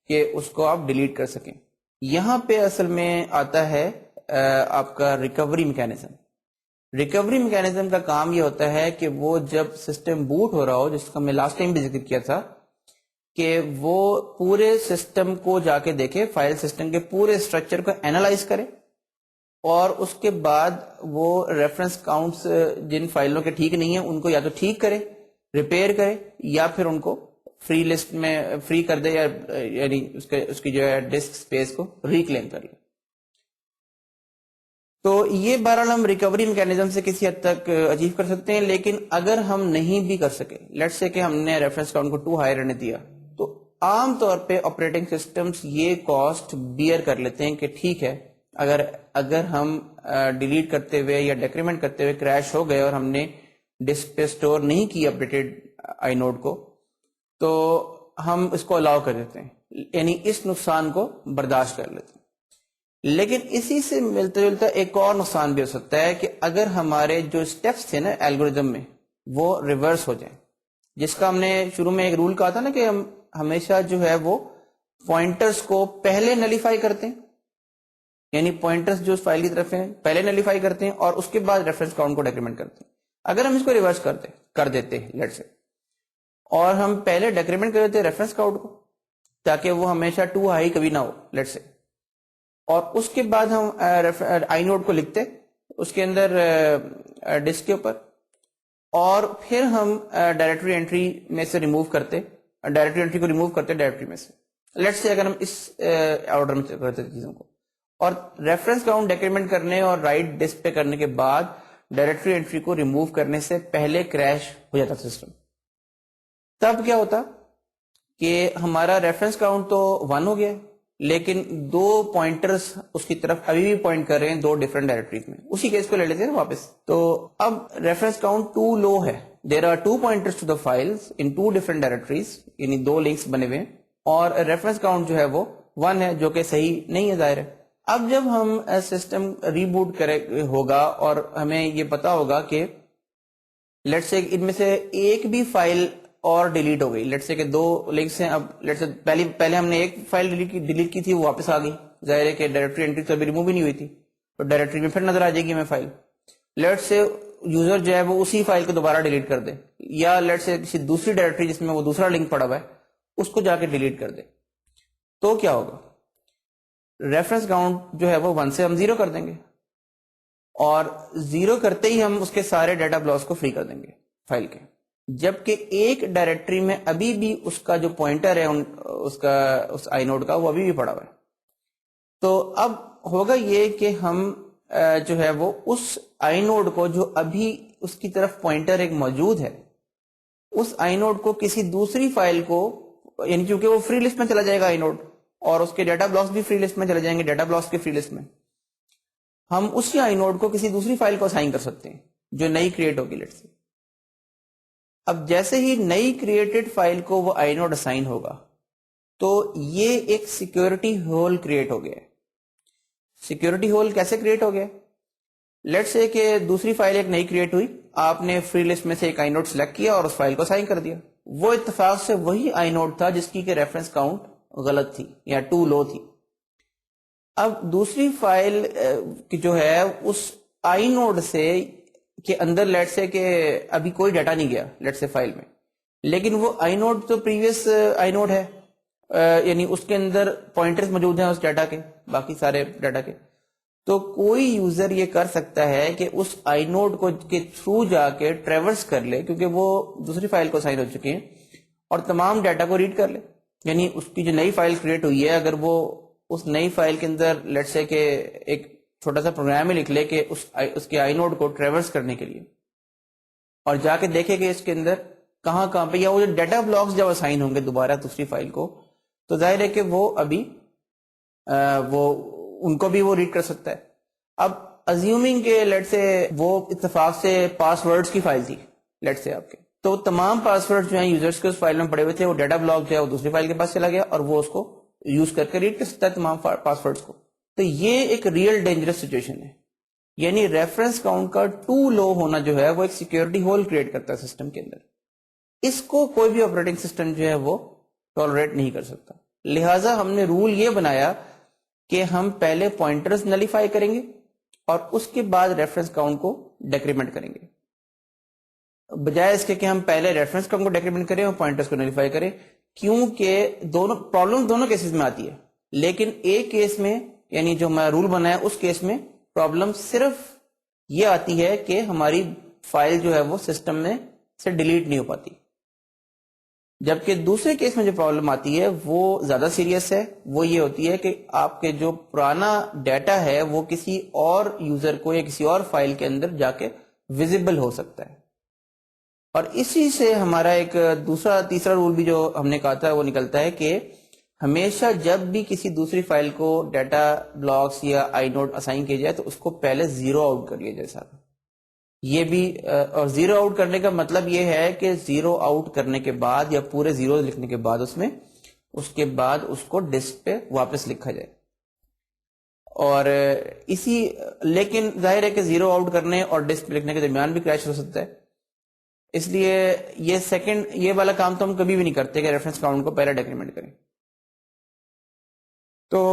کہ اس کو آپ ڈیلیٹ کر سکیں. یہاں پہ اصل میں آتا ہے آپ کا ریکوری میکینزم. ریکوری میکینزم کا کام یہ ہوتا ہے کہ وہ جب سسٹم بوٹ ہو رہا ہو, جس کا میں لاسٹ ٹائم بھی ذکر کیا تھا, کہ وہ پورے سسٹم کو جا کے دیکھے, فائل سسٹم کے پورے اسٹرکچر کو اینالائز کرے, اور اس کے بعد وہ ریفرنس کاؤنٹس جن فائلوں کے ٹھیک نہیں ہیں ان کو یا تو ٹھیک کرے, ریپیئر کرے, یا پھر ان کو فری لسٹ میں فری کر دے, یا یعنی اس کی جو ہے ڈسک اسپیس کو ریکلیم کر لے. تو یہ بہرحال ہم ریکوری میکینزم سے کسی حد تک اچیو کر سکتے ہیں. لیکن اگر ہم نہیں بھی کر سکے, لیٹس سے کہ ہم نے ریفرنس کاؤنٹ کو 2 ہائی رہنے دیا, تو عام طور پہ آپریٹنگ سسٹمز یہ کاسٹ بیئر کر لیتے ہیں کہ ٹھیک ہے, اگر ہم ڈیلیٹ کرتے ہوئے یا ڈیکریمنٹ کرتے ہوئے کریش ہو گئے اور ہم نے ڈسک پہ اسٹور نہیں کی اپڈیٹڈ آئی نوڈ کو, تو ہم اس کو الاؤ کر دیتے ہیں, یعنی اس نقصان کو برداشت کر لیتے ہیں. لیکن اسی سے ملتا جلتا ایک اور نقصان بھی ہو سکتا ہے کہ اگر ہمارے جو اسٹیپس تھے نا الگوریدم میں وہ ریورس ہو جائیں, جس کا ہم نے شروع میں ایک رول کہا تھا نا کہ ہم ہمیشہ جو ہے وہ پوائنٹرز کو پہلے نلیفائی کرتے ہیں, یعنی پوائنٹرز جو اس فائل کی طرف ہیں پہلے نلیفائی کرتے ہیں اور اس کے بعد ریفرنس کاؤنٹ کو ڈیکریمنٹ کرتے ہیں. اگر ہم اس کو ریورس کر دیتے ہیں لیٹ سے, اور ہم پہلے ڈیکریمنٹ کر دیتے ریفرنس کاؤنٹ کو تاکہ وہ ہمیشہ 2 ہائی کبھی نہ ہو لیٹ سے, اور اس کے بعد ہم آئی نوڈ کو لکھتے اس کے اندر ڈسک کے اوپر, اور پھر ہم ڈائریکٹری انٹری میں سے ریموو کرتے, ڈائریکٹری انٹری کو ریموو کرتے ڈائریکٹری میں سے, لیٹ سے اگر ہم اس آرڈر میں کرتے چیزوں کو, اور ریفرنس کاؤنٹ ڈیکریمنٹ کرنے اور رائٹ ڈسک پہ کرنے کے بعد ڈائریکٹری انٹری کو ریموو کرنے سے پہلے کریش ہو جاتا سسٹم. تب کیا ہوتا کہ ہمارا ریفرنس کاؤنٹ تو 1 ہو گیا, لیکن 2 پوائنٹرز اس کی طرف ابھی بھی پوائنٹ کر رہے ہیں 2 ڈفرنٹ ڈائریکٹریز میں. اسی کیس کو لے لیتے ہیں واپس, تو اب ریفرنس کاؤنٹ 2 لو ہے, there are 2 pointers to the files in 2 different directories, یعنی 2 لنکس بنے ہوئے ہیں, اور ریفرنس کاؤنٹ جو ہے وہ 1 ہے, جو کہ صحیح نہیں ہے ظاہر ہے. اب جب ہم سسٹم ریبوٹ کرے ہوگا اور ہمیں یہ پتا ہوگا کہ لیٹ سے ان میں سے ایک بھی فائل اور ڈیلیٹ ہو گئی, لیٹ سے کہ 2 لنکس ہیں, اب لیٹ سے پہلے ہم نے ایک فائل ڈیلیٹ کی تھی, وہ واپس آ گئی, ظاہر ہے کہ ڈائریکٹری انٹری تو ابھی ریموو بھی نہیں ہوئی تھی, تو ڈائریکٹری میں پھر نظر آ جائے گی ہمیں فائل. لیٹ سے یوزر جو ہے وہ اسی فائل کو دوبارہ ڈیلیٹ کر دے, یا لیٹ سے کسی دوسری ڈائریکٹری جس میں وہ دوسرا لنک پڑا ہوا ہے اس کو جا کے ڈیلیٹ کر دے, تو کیا ہوگا, ریفرنس کاؤنٹ جو ہے وہ 1 سے ہم 0 کر دیں گے, اور 0 کرتے ہی ہم اس کے سارے ڈیٹا بلاکس کو فری کر دیں گے فائل کے, جبکہ ایک ڈائریکٹری میں ابھی بھی اس کا جو پوائنٹر ہے اس آئی نوڈ کا وہ ابھی بھی پڑا ہوا ہے. تو اب ہوگا یہ کہ ہم جو ہے وہ اس آئی نوڈ کو جو ابھی اس کی طرف پوائنٹر ایک موجود ہے, اس آئی نوڈ کو کسی دوسری فائل کو, یعنی کیونکہ وہ فری لسٹ میں چلا جائے گا آئی نوڈ, اور اس کے ڈیٹا بلاکس بھی فری لسٹ میں چلے جائیں گے, ڈیٹا بلاکس کے فری لسٹ میں, ہم اسی آئی نوڈ کو کسی دوسری فائل کو اسائن کر سکتے ہیں جو نئی کریٹ ہوگی لیٹ سے. اب جیسے ہی نئی کریٹڈ فائل کو وہ آئی نوڈ اسائن ہوگا تو یہ ایک سیکورٹی ہول کریٹ ہو گیا. سیکورٹی ہول کیسے کریٹ ہو گیا, لیٹ سے کہ دوسری فائل ایک نئی کریٹ ہوئی, آپ نے فری لسٹ میں سے ایک آئی نوڈ سلیکٹ کیا اور اس فائل کو اسائن کر دیا, وہ اتفاق سے وہی آئی نوڈ تھا جس کی کہ ریفرنس کاؤنٹ غلط تھی یا 2 لو تھی. اب دوسری فائل جو ہے اس آئی نوڈ سے کے اندر لیٹ سے کہ ابھی کوئی ڈیٹا نہیں گیا لیٹ سے فائل میں, لیکن وہ آئی نوڈ تو پریویس آئی نوڈ ہے, یعنی اس کے اندر پوائنٹرز موجود ہیں اس ڈیٹا کے, باقی سارے ڈیٹا کے, تو کوئی یوزر یہ کر سکتا ہے کہ اس آئی نوڈ کو کے تھرو جا کے ٹریورس کر لے، کیونکہ وہ دوسری فائل کو اسائن ہو چکے ہیں، اور تمام ڈیٹا کو ریڈ کر لے. یعنی اس کی جو نئی فائل کریٹ ہوئی ہے، اگر وہ اس نئی فائل کے اندر لیٹس سے کہ ایک چھوٹا سا پروگرام ہی لکھ لے کہ اس کے آئی نوڈ کو ٹریورس کرنے کے لیے، اور جا کے دیکھے کہ اس کے اندر کہاں کہاں پہ، یا وہ جو ڈیٹا بلاکس جب اسائن ہوں گے دوبارہ دوسری فائل کو، تو ظاہر ہے کہ وہ ابھی وہ ان کو بھی وہ ریڈ کر سکتا ہے. اب ازیومنگ کہ لیٹ سے وہ اتفاق سے پاس ورڈز کی فائل تھی لیٹ سے آپ کے، تو تمام پاس ورڈ جو ہیں یوزرس کے اس فائل میں پڑے ہوئے تھے، وہ ڈیٹا بلاک جو ہے وہ دوسری فائل کے پاس چلا گیا اور وہ اس کو یوز کر کے ریڈ کر سکتا ہے تمام پاس ورڈز کو. تو یہ ایک ریئل ڈینجرس سچویشن ہے. یعنی ریفرنس کاؤنٹ کا ٹو لو ہونا جو ہے وہ ایک سیکورٹی ہول کریٹ کرتا ہے سسٹم کے اندر. اس کو کوئی بھی آپریٹنگ سسٹم جو ہے وہ ٹالریٹ نہیں کر سکتا. لہٰذا ہم نے رول یہ بنایا کہ ہم پہلے پوائنٹرز نلیفائی کریں گے اور اس کے بعد ریفرنس کاؤنٹ کو ڈیکریمنٹ کریں گے، بجائے اس کے کہ ہم پہلے ریفرنس کاؤنٹ کو ڈیکریمنٹ کریں اور پوائنٹرز کو نلیفائی کریں. کیونکہ دونوں پرابلم دونوں کیسز میں آتی ہے، لیکن ایک کیس میں یعنی جو ہمارا رول بنا ہے اس کیس میں پرابلم صرف یہ آتی ہے کہ ہماری فائل جو ہے وہ سسٹم میں سے ڈیلیٹ نہیں ہو پاتی، جبکہ دوسرے کیس میں جو پرابلم آتی ہے وہ زیادہ سیریس ہے. وہ یہ ہوتی ہے کہ آپ کے جو پرانا ڈیٹا ہے وہ کسی اور یوزر کو یا کسی اور فائل کے اندر جا کے ویزیبل ہو سکتا ہے. اور اسی سے ہمارا ایک تیسرا رول بھی جو ہم نے کہا تھا وہ نکلتا ہے کہ ہمیشہ جب بھی کسی دوسری فائل کو ڈیٹا بلاکس یا آئی نوڈ اسائن کیا جائے تو اس کو پہلے زیرو آؤٹ کر لیا جائے سارا. یہ بھی اور زیرو آؤٹ کرنے کا مطلب یہ ہے کہ زیرو آؤٹ کرنے کے بعد یا پورے زیرو لکھنے کے بعد اس کے بعد اس کو ڈسک پہ واپس لکھا جائے. اور لیکن ظاہر ہے کہ زیرو آؤٹ کرنے اور ڈسک پہ لکھنے کے درمیان بھی کریش ہو سکتا ہے، اس لیے یہ والا کام تو ہم کبھی بھی نہیں کرتے کہ ریفرنس کاؤنٹ کو پہلے ڈیکریمنٹ کریں. تو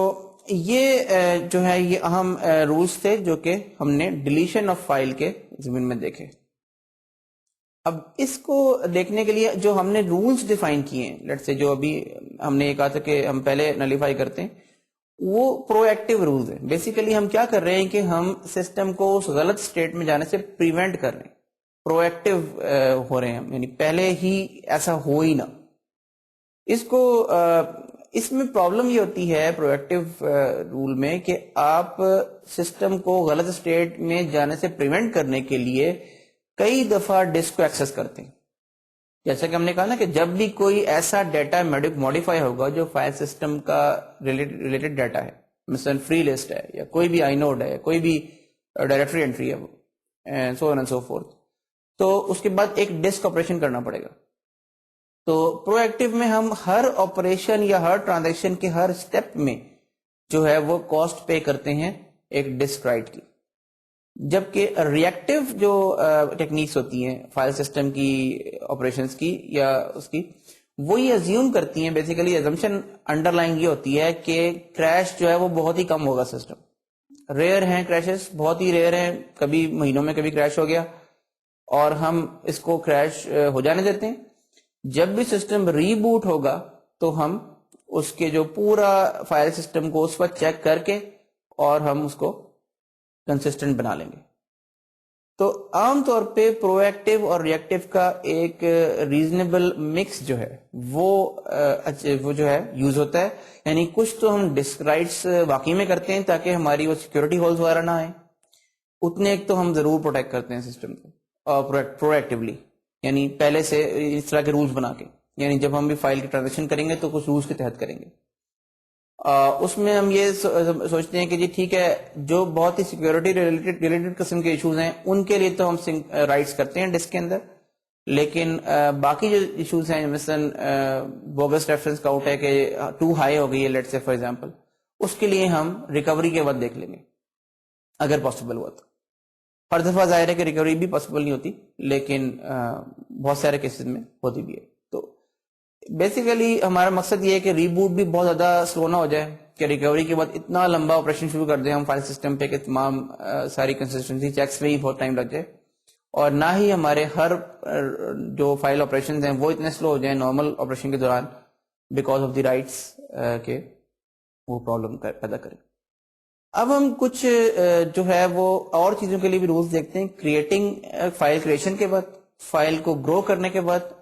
یہ جو ہے یہ اہم رولز تھے جو کہ ہم نے ڈیلیشن آف فائل کے ضمن میں دیکھے. اب اس کو دیکھنے کے لیے جو ہم نے رولز ڈیفائن کیے ہیں، لیٹ سے جو ابھی ہم نے یہ کہا تھا کہ ہم پہلے نلیفائی کرتے ہیں، وہ پرو ایکٹیو رولز ہیں. بیسیکلی ہم کیا کر رہے ہیں کہ ہم سسٹم کو اس غلط اسٹیٹ میں جانے سے پریونٹ کر رہے ہیں، پرو ایکٹیو ہو رہے ہیں، یعنی پہلے ہی ایسا ہو ہی نہ. اس میں پرابلم یہ ہوتی ہے پرو ایکٹیو رول میں کہ آپ سسٹم کو غلط اسٹیٹ میں جانے سے پریونٹ کرنے کے لیے کئی دفعہ ڈسک کو ایکسس کرتے ہیں. جیسا کہ ہم نے کہا نا کہ جب بھی کوئی ایسا ڈیٹا موڈیفائی ہوگا جو فائل سسٹم کا ریلیٹڈ ڈیٹا ہے، مثلا فری لسٹ ہے یا کوئی بھی آئی نوڈ ہے یا کوئی بھی ڈائریکٹری انٹری ہے سو آن اینڈ سو فورتھ، تو اس کے بعد ایک ڈسک آپریشن کرنا پڑے گا. تو پرو ایکٹیو میں ہم ہر آپریشن یا ہر ٹرانزیکشن کے ہر اسٹیپ میں جو ہے وہ کاسٹ پے کرتے ہیں ایک ڈسک رائٹ کی. جبکہ ری ایکٹیو جو ٹیکنیکس ہوتی ہیں فائل سسٹم کی آپریشنس کی یا اس کی، وہ یہ ازیوم کرتی ہیں، بیسیکلی ازمپشن انڈر لائن یہ ہوتی ہے کہ کریش جو ہے وہ بہت ہی کم ہوگا. سسٹم ریئر ہیں، کریشز بہت ہی ریئر ہیں، کبھی مہینوں میں کبھی کریش ہو گیا اور ہم اس کو کریش ہو جانے دیتے ہیں. جب بھی سسٹم ری بوٹ ہوگا تو ہم اس کے جو پورا فائل سسٹم کو اس وقت چیک کر کے اور ہم اس کو کنسسٹنٹ بنا لیں گے. تو عام طور پہ پرو ایکٹیو اور ری ایکٹیو کا ایک ریزنیبل مکس جو ہے وہ جو ہے یوز ہوتا ہے. یعنی کچھ تو ہم ڈسک رائٹس واقعی میں کرتے ہیں تاکہ ہماری وہ سیکورٹی ہولز وغیرہ نہ آئیں، اتنے ایک تو ہم ضرور پروٹیکٹ کرتے ہیں سسٹم کو پرو ایکٹیولی، یعنی پہلے سے اس طرح کے رولز بنا کے. یعنی جب ہم بھی فائل کی ٹرانزیکشن کریں گے تو کچھ رولز کے تحت کریں گے. اس میں ہم یہ سوچتے ہیں کہ جی ٹھیک ہے، جو بہت ہی سیکورٹی ریلیٹڈ قسم کے ایشوز ہیں ان کے لیے تو ہم رائٹس کرتے ہیں ڈسک کے اندر، لیکن باقی جو ایشوز ہیں مثلا بوگس ریفرنس کاؤنٹ ہے کہ ٹو ہائی ہو گئی ہے لیٹ سے فار ایگزامپل، اس کے لیے ہم ریکوری کے بعد دیکھ لیں گے اگر پاسبل ہوا تو. ہر دفعہ ظاہر ہے کہ ریکوری بھی پاسبل نہیں ہوتی، لیکن بہت سارے کیسز میں ہوتی بھی ہے. تو بیسیکلی ہمارا مقصد یہ ہے کہ ریبوٹ بھی بہت زیادہ سلو نہ ہو جائے کہ ریکوری کے بعد اتنا لمبا آپریشن شروع کر دیں ہم فائل سسٹم پہ کہ تمام ساری کنسسٹنسی چیکس میں ہی بہت ٹائم لگ جائے، اور نہ ہی ہمارے ہر جو فائل آپریشن ہیں وہ اتنے سلو ہو جائیں نارمل آپریشن کے دوران بیکاز آف دی رائٹس کہ وہ پرابلم پیدا کریں. اب ہم کچھ جو ہے وہ اور چیزوں کے لیے بھی رولز دیکھتے ہیں. کریٹنگ فائل کریشن کے بعد، فائل کو گرو کرنے کے بعد،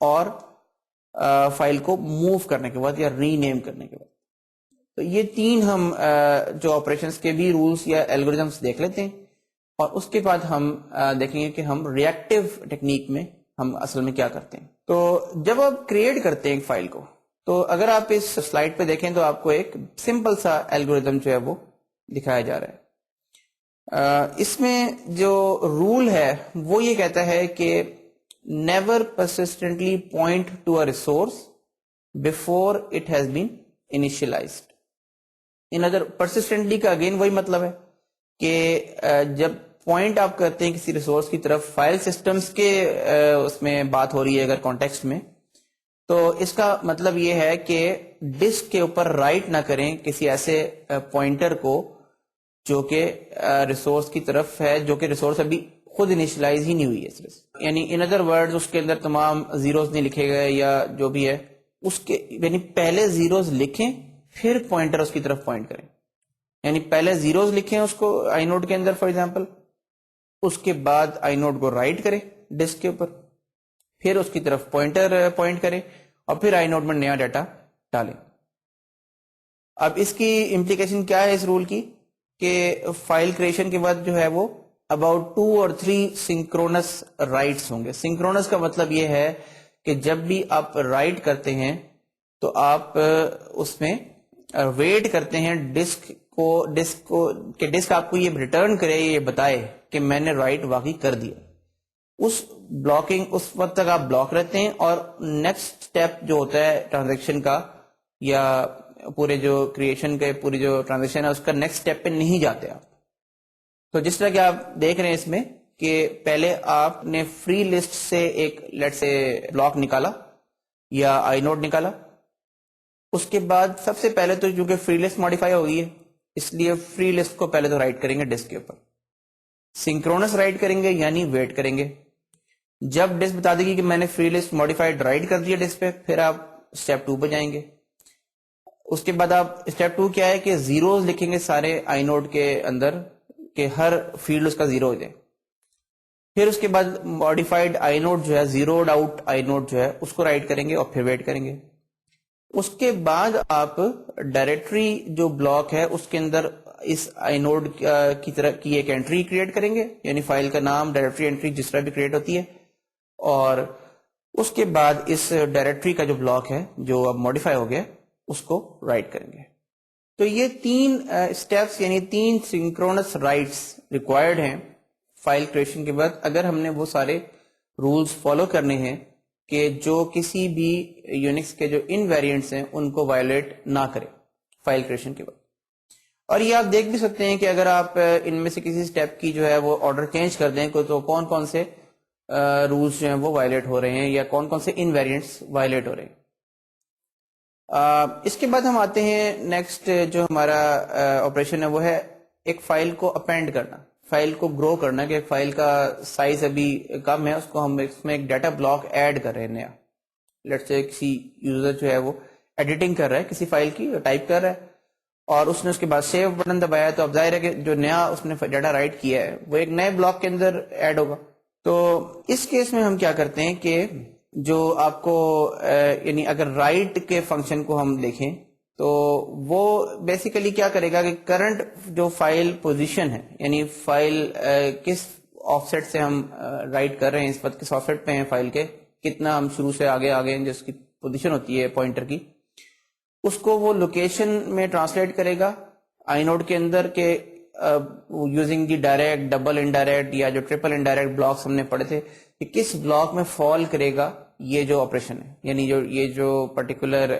اور فائل کو موو کرنے کے بعد یا ری نیم کرنے کے بعد. تو یہ تین ہم جو آپریشنس کے بھی رولز یا الگوریدمس دیکھ لیتے ہیں، اور اس کے بعد ہم دیکھیں گے کہ ہم ریئیکٹو ٹیکنیک میں ہم اصل میں کیا کرتے ہیں. تو جب آپ کریٹ کرتے ہیں ایک فائل کو، تو اگر آپ اس سلائڈ پہ دیکھیں تو آپ کو ایک سمپل سا الگوریدم جو ہے وہ دکھایا جا رہا ہے. اس میں جو رول ہے وہ یہ کہتا ہے کہ never persistently point to a resource before it has been initialized. In other persistently کا اگین وہی مطلب ہے کہ جب پوائنٹ آپ کرتے ہیں کسی ریسورس کی طرف، فائل سسٹمز کے اس میں بات ہو رہی ہے اگر کانٹیکسٹ میں، تو اس کا مطلب یہ ہے کہ ڈسک کے اوپر رائٹ نہ کریں کسی ایسے پوائنٹر کو جو کہ ریسورس کی طرف ہے، جو کہ ریسورس ابھی خود انیشلائز ہی نہیں ہوئی ہے صرف. یعنی ان ادر ورڈ اس کے اندر تمام زیروز نہیں لکھے گئے یا جو بھی ہے اس کے، یعنی پہلے زیروز لکھیں پھر پوائنٹر اس کی طرف پوائنٹ کریں. یعنی پہلے زیروز لکھیں اس کو آئی نوڈ کے اندر فار ایگزامپل، اس کے بعد آئی نوڈ کو رائٹ کریں ڈسک کے اوپر، پھر اس کی طرف پوائنٹر پوائنٹ کریں، اور پھر آئی نوڈ میں نیا ڈیٹا ڈالیں. اب اس کی امپلیکیشن کیا ہے اس رول کی، کہ فائل کریشن کے بعد جو ہے وہ اباؤٹ 2 اور 3 سنکرونس رائٹس ہوں گے. سنکرونس کا مطلب یہ ہے کہ جب بھی آپ رائٹ کرتے ہیں تو آپ اس میں ویٹ کرتے ہیں ڈسک کو کہ ڈسک آپ کو یہ ریٹرن کرے، یہ بتائے کہ میں نے رائٹ واقعی کر دیا. اس بلاکنگ اس وقت تک آپ بلاک رہتے ہیں، اور نیکسٹ سٹیپ جو ہوتا ہے ٹرانزیکشن کا یا پورے جو کریشن کے پوری جو ٹرانزیکشن ہے اس کا نیکسٹ سٹیپ پہ نہیں جاتے آپ. تو جس طرح کہ آپ دیکھ رہے ہیں اس میں کہ پہلے آپ نے فری لسٹ سے ایک لیٹ سے بلاک نکالا یا آئی نوڈ نکالا، اس کے بعد سب سے پہلے تو چونکہ فری لسٹ ماڈیفائی ہو گئی ہے اس لیے فری لسٹ کو پہلے تو رائٹ کریں گے ڈسک کے اوپر. سنکرونس رائٹ کریں گے یعنی ویٹ کریں گے. جب ڈسک بتا دے گی کہ میں نے فری لسٹ ماڈیفائڈ رائٹ کر دیا ڈسک پہ، پھر آپ اسٹیپ 2 پہ جائیں گے. اس کے بعد آپ اسٹیپ 2 کیا ہے کہ زیروز لکھیں گے سارے آئی نوڈ کے اندر کہ ہر فیلڈ اس کا زیرو ہو جائے. پھر اس کے بعد ماڈیفائڈ آئی نوڈ جو ہے، زیروڈ آؤٹ آئی نوڈ جو ہے اس کو رائٹ کریں گے اور پھر ویٹ کریں گے. اس کے بعد آپ ڈائریکٹری جو بلاک ہے اس کے اندر اس آئی نوڈ کی طرح کی ایک انٹری کریٹ کریں گے، یعنی فائل کا نام ڈائریکٹری انٹری جس طرح بھی کریٹ ہوتی ہے، اور اس کے بعد اس ڈائریکٹری کا جو بلاک ہے جو اب ماڈیفائی ہو گیا اس کو رائٹ کریں گے. تو یہ 3 اسٹیپس یعنی 3 سنکرونس رائٹس ریکوائرڈ ہیں فائل کریشن کے بعد، اگر ہم نے وہ سارے رولز فالو کرنے ہیں کہ جو کسی بھی یونکس کے جو ان ویریئنٹس ہیں ان کو وائلیٹ نہ کرے فائل کریشن کے بعد. اور یہ آپ دیکھ بھی سکتے ہیں کہ اگر آپ ان میں سے کسی سٹیپ کی جو ہے وہ آرڈر چینج کر دیں تو کون کون سے رولز جو ہیں وہ وائلیٹ ہو رہے ہیں یا کون کون سے ان ویریئنٹس وائلیٹ ہو رہے ہیں. اس کے بعد ہم آتے ہیں نیکسٹ جو ہمارا آپریشن ہے وہ ہے ایک فائل کو اپینڈ کرنا، فائل کو گرو کرنا، کہ فائل کا سائز ابھی کم ہے، اس کو ہم اس میں ایک ڈیٹا بلاک ایڈ کر رہے ہیں نیا. لیٹس سے کسی یوزر جو ہے وہ ایڈیٹنگ کر رہا ہے کسی فائل کی، ٹائپ کر رہا ہے اور اس نے اس کے بعد سیو بٹن دبایا، تو اب ظاہر ہے کہ جو نیا اس نے ڈیٹا رائٹ کیا ہے وہ ایک نئے بلاک کے اندر ایڈ ہوگا. تو اس کیس میں ہم کیا کرتے ہیں کہ جو آپ کو یعنی اگر رائٹ کے فنکشن کو ہم دیکھیں تو وہ بیسیکلی کیا کرے گا کہ کرنٹ جو فائل پوزیشن ہے، یعنی فائل کس آف سیٹ سے ہم رائٹ کر رہے ہیں اس وقت، کس آف سیٹ پہ ہیں فائل کے، کتنا ہم شروع سے آگے آگے جس کی پوزیشن ہوتی ہے پوائنٹر کی، اس کو وہ لوکیشن میں ٹرانسلیٹ کرے گا آئی نوڈ کے اندر کہ using the direct, double indirect یا جو ٹریپل انڈائریکٹ بلاکس ہم نے پڑھے تھے کہ کس بلاک میں فال کرے گا یہ جو آپریشن ہے، یعنی جو یہ جو پرٹیکولر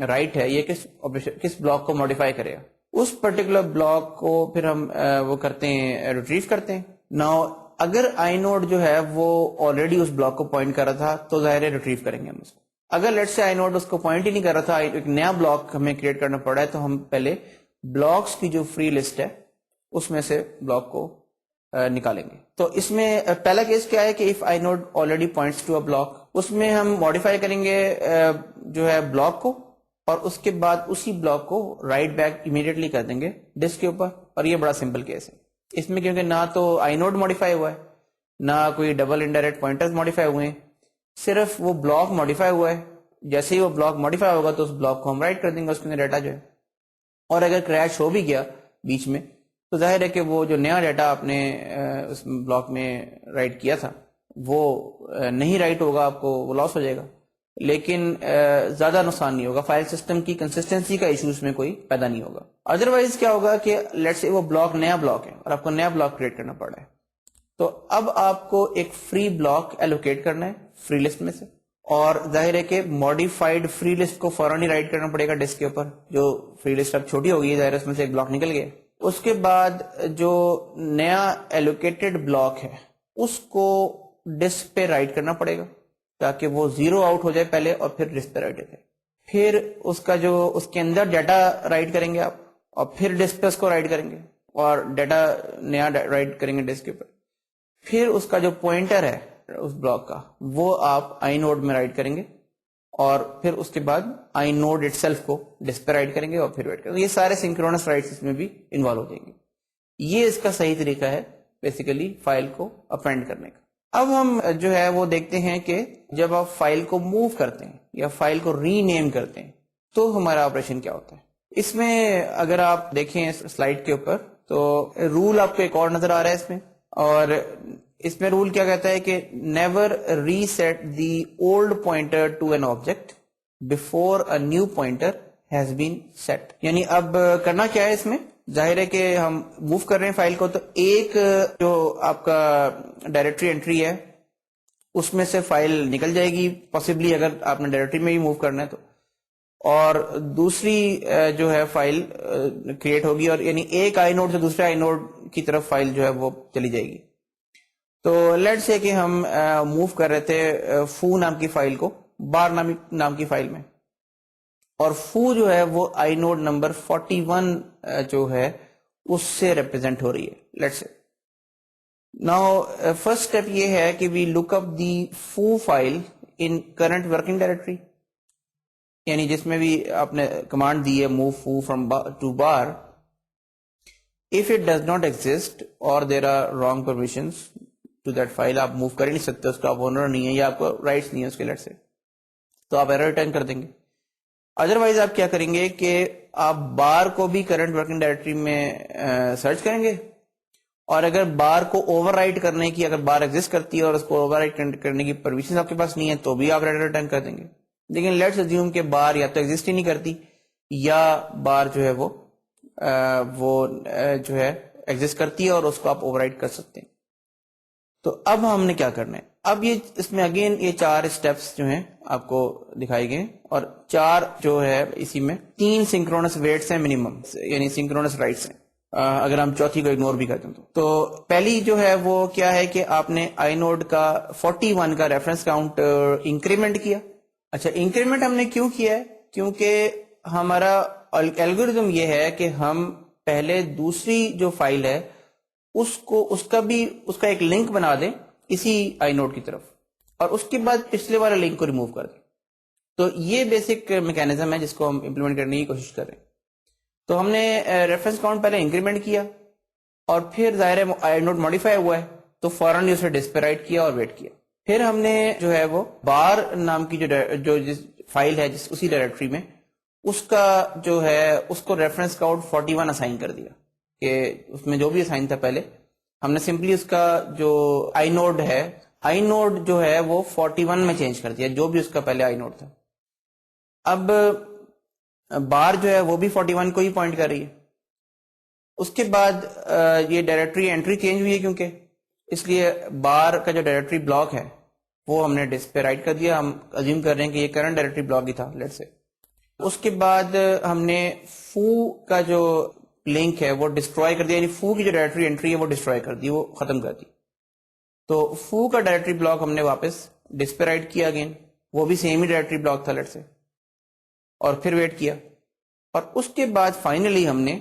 رائٹ ہے یہ کس بلاک کو ماڈیفائی کرے گا. اس پرٹیکولر بلاک کو پھر ہم وہ کرتے ہیں ریٹریو کرتے ہیں. ناؤ اگر آئی نوڈ جو ہے وہ آلریڈی اس بلاک کو پوائنٹ کر رہا تھا تو ظاہر ہے ریٹریو کریں گے ہم اس کو. اگر لیٹ سے آئی نوڈ اس کو پوائنٹ ہی نہیں کر رہا تھا، ایک نیا بلاک ہمیں کریٹ کرنا پڑا ہے، تو ہم پہلے بلاکس کی جو فری لسٹ ہے اس میں سے بلاک کو نکالیں گے. تو اس میں پہلا کیس کیا ہے کہ if inode already points to a block, اس میں ہم ماڈیفائی کریں گے جو ہے بلاک کو، اور اس کے بعد اسی بلاک کو رائٹ بیک امیڈیٹلی کر دیں گے ڈسک کے اوپر. اور یہ بڑا سمپل کیس ہے اس میں, کیونکہ نہ تو آئی نوڈ ماڈیفائی ہوا ہے, نہ کوئی ڈبل انڈائریکٹ پوائنٹرز ماڈیفائی ہوئے ہیں, صرف وہ بلاک ماڈیفائی ہوا ہے. جیسے ہی وہ بلاک ماڈیفائی ہوگا تو اس بلاک کو ہم رائٹ کر دیں گے, اس کے اندر ڈیٹا جو ہے. اور اگر کریش ہو بھی گیا بیچ میں تو ظاہر ہے کہ وہ جو نیا ڈیٹا آپ نے اس بلاک میں رائٹ کیا تھا وہ نہیں رائٹ ہوگا, آپ کو وہ لاس ہو جائے گا, لیکن زیادہ نقصان نہیں ہوگا. فائل سسٹم کی کنسسٹنسی کا ایشو اس میں کوئی پیدا نہیں ہوگا. ادروائز کیا ہوگا کہ لیٹس سے وہ بلاک نیا بلاک ہے اور آپ کو نیا بلاک کریٹ کرنا پڑ رہا ہے, تو اب آپ کو ایک فری بلاک ایلوکیٹ کرنا ہے فری لسٹ میں سے, اور ظاہر ہے کہ ماڈیفائڈ فری لسٹ کو فوراً ہی رائٹ کرنا پڑے گا ڈسک کے اوپر. جو فری لسٹ اب چھوٹی ہوگی ظاہر اس میں سے ایک بلاک نکل گیا. اس کے بعد جو نیا ایلوکیٹڈ بلاک ہے اس کو ڈسک پہ رائٹ کرنا پڑے گا تاکہ وہ زیرو آؤٹ ہو جائے پہلے اور پھر ڈسک پہ رائٹ ہو جائے. پھر اس کا جو اس کے اندر ڈیٹا رائٹ کریں گے آپ, اور پھر ڈسک پہ اس کو رائٹ کریں گے اور ڈیٹا نیا رائٹ کریں گے ڈسک کے اوپر. پھر اس کا جو پوائنٹر ہے اس بلاک کا وہ آپ آئی نوڈ میں رائٹ کریں گے, اور پھر اس کے بعد آئی نوڈ اٹ سیلف کو ڈسک پہ رائٹ کریں گے اور پھر ویٹ کریں گے. یہ سارے سنکرونس رائٹس اس میں بھی انوالو ہو جائیں گے. یہ اس کا صحیح طریقہ ہے بیسیکلی فائل کو اپینڈ کرنے کا. اب ہم جو ہے وہ دیکھتے ہیں کہ جب آپ فائل کو موو کرتے ہیں یا فائل کو ری نیم کرتے ہیں تو ہمارا آپریشن کیا ہوتا ہے. اس میں اگر آپ دیکھیں سلائڈ کے اوپر تو رول آپ کو ایک اور نظر آ رہا ہے اس میں, اور اس میں رول کیا کہتا ہے کہ never reset the old pointer to an object before a new pointer has been set. یعنی اب کرنا کیا ہے اس میں, ظاہر ہے کہ ہم موو کر رہے ہیں فائل کو, تو ایک جو آپ کا ڈائریکٹری انٹری ہے اس میں سے فائل نکل جائے گی پاسبلی, اگر آپ نے ڈائریکٹری میں بھی موو کرنا ہے تو, اور دوسری جو ہے فائل کریٹ ہوگی, اور یعنی ایک آئی نوڈ سے دوسرے آئی نوڈ کی طرف فائل جو ہے وہ چلی جائے گی. تو لیٹ سے کہ ہم موو کر رہے تھے فو نام کی فائل کو بار نام کی فائل میں, اور فو جو ہے وہ آئی نوڈ نمبر 41 جو ہے اس سے ریپرزینٹ ہو رہی ہے. لیٹ سے ناؤ فرسٹ اسٹیپ یہ ہے کہ وی لک اپ دی فو file in current working directory, یعنی جس میں بھی آپ نے کمانڈ دی ہے موو فو from two bar. If it does not exist or there are wrong permissions to that file, آپ موو کر ہی نہیں سکتے, اس کا آپ اونر نہیں ہے یا آپ کو رائٹس نہیں ہے اس کے لیٹ سے, تو آپ ایرر ریٹرن کر دیں گے. ادروائز آپ کیا کریں گے کہ آپ بار کو بھی کرنٹ ورکنگ ڈائریکٹری میں سرچ کریں گے, اور اگر بار کو اوور رائٹ کرنے کی, اگر بار ایگزسٹ کرتی ہے اور اس کو اوور رائٹ کرنے کی پرمیشن آپ کے پاس نہیں ہے تو بھی آپ ایرر ریٹرن کر دیں گے. لیکن لیٹس اسیوم کہ بار یا تو ایگزسٹ ہی نہیں کرتی یا بار جو ہے وہ جو ہے ایگزسٹ کرتی ہے اور اس کو آپ اوور رائٹ کر سکتے ہیں. تو اب ہم نے کیا کرنا ہے, اب یہ اس میں اگین یہ 4 اسٹیپس جو ہیں آپ کو دکھائے گئے, اور 4 جو ہے اسی میں 3 سنکرونس ویٹس ہیں منیمم, یعنی سنکرونس رائٹس ہیں, اگر ہم چوتھی کو اگنور بھی کرتے ہیں تو پہلی جو ہے وہ کیا ہے کہ آپ نے آئی نوڈ کا 41 کا ریفرنس کاؤنٹ انکریمنٹ کیا. اچھا, انکریمنٹ ہم نے کیوں کیا ہے, کیونکہ ہمارا الگورتھم یہ ہے کہ ہم پہلے دوسری جو فائل ہے اس کا ایک لنک بنا دیں اسی آئی نوڈ کی طرف, اور اس کے بعد پچھلے والا لنک کو ریموو کر دیں. تو یہ بیسک میکینزم ہے جس کو ہم امپلیمنٹ کرنے کی کوشش کر رہے ہیں. تو ہم نے ریفرنس کاؤنٹ پہلے انکریمنٹ کیا, اور پھر ظاہر ہے آئی نوڈ ماڈیفائی ہوا ہے تو فوراً اسے ڈسک پہ رائٹ کیا اور ویٹ کیا. پھر ہم نے جو ہے وہ بار نام کی جو فائل ہے اسی ڈائریکٹری میں, اس کا جو ہے اس کو ریفرنس کاؤنٹ 41 اسائن کر دیا, کہ اس میں جو بھی اسائن تھا پہلے ہم نے سمپلی اس کا جو آئی نوڈ ہے, آئی نوڈ جو ہے وہ 41 میں چینج کر دیا, جو بھی اس کا پہلے آئی نوڈ تھا. اب بار جو ہے وہ بھی 41 کو ہی پوائنٹ کر رہی ہے. اس کے بعد یہ ڈائریکٹری انٹری چینج ہوئی ہے کیونکہ, اس لیے بار کا جو ڈائریکٹری بلاک ہے وہ ہم نے ڈسک پہ رائٹ کر دیا. ہم ازیوم کر رہے ہیں کہ یہ کرنٹ ڈائریکٹری بلاک ہی تھا لیٹ سے. اس کے بعد ہم نے فو کا جو لنک ہے وہ ڈسٹروائے کر دیا, یعنی فو کی جو ڈائریکٹری انٹری ہے وہ ڈسٹروائے کر دی, وہ ختم کر دی. تو فو کا ڈائریکٹری بلاک ہم نے واپس ڈسک پہ رائٹ کیا اگین, وہ بھی سیم ہی ڈائریکٹری بلاک تھا لیٹ سے, اور پھر ویٹ کیا. اور اس کے بعد فائنلی ہم نے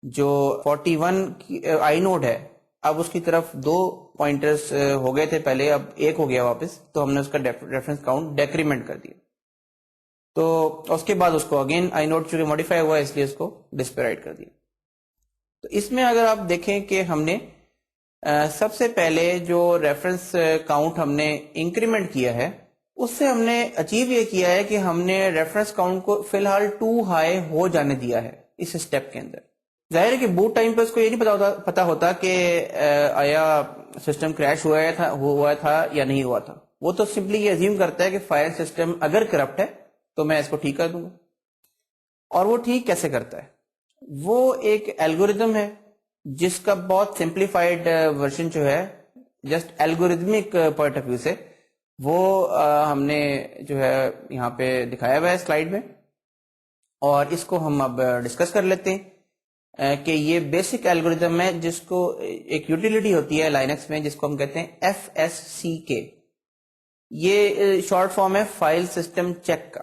جو 41 کی آئی نوڈ ہے, اب اس کی طرف 2 پوائنٹرز ہو گئے تھے پہلے, اب 1 ہو گیا واپس, تو ہم نے اس کا ریفرنس کاؤنٹ ڈیکریمنٹ کر دیا. تو اس کے بعد اس کو اگین آئی نوڈ چونکہ ماڈیفائی ہوا ہے اس لیے اس کو ڈسپلے رائٹ کر دیا. تو اس میں اگر آپ دیکھیں کہ ہم نے سب سے پہلے جو ریفرنس کاؤنٹ ہم نے انکریمنٹ کیا ہے اس سے ہم نے اچیو یہ کیا ہے کہ ہم نے ریفرنس کاؤنٹ کو فی الحال 2 ہائی ہو جانے دیا ہے اس اسٹیپ کے اندر. ظاہر ہے کہ بوٹ ٹائم پہ اس کو یہ نہیں پتا ہوتا کہ آیا سسٹم کریش ہوا تھا یا نہیں ہوا تھا. وہ تو سمپلی یہ ازیوم کرتا ہے کہ فائل سسٹم اگر کرپٹ ہے تو میں اس کو ٹھیک کر دوں گا. اور وہ ٹھیک کیسے کرتا ہے؟ وہ ایک الگوریدم ہے جس کا بہت سمپلیفائڈ ورژن جو ہے just algorithmic point of view سے وہ ہم نے جو ہے یہاں پہ دکھایا ہوا ہے سلائیڈ میں, اور اس کو ہم اب ڈسکس کر لیتے ہیں کہ یہ بیسک الگوریدم ہے جس کو ایک یوٹیلیٹی ہوتی ہے لائنکس میں جس کو ہم کہتے ہیں FSCK. یہ شارٹ فارم ہے فائل سسٹم چیک کا,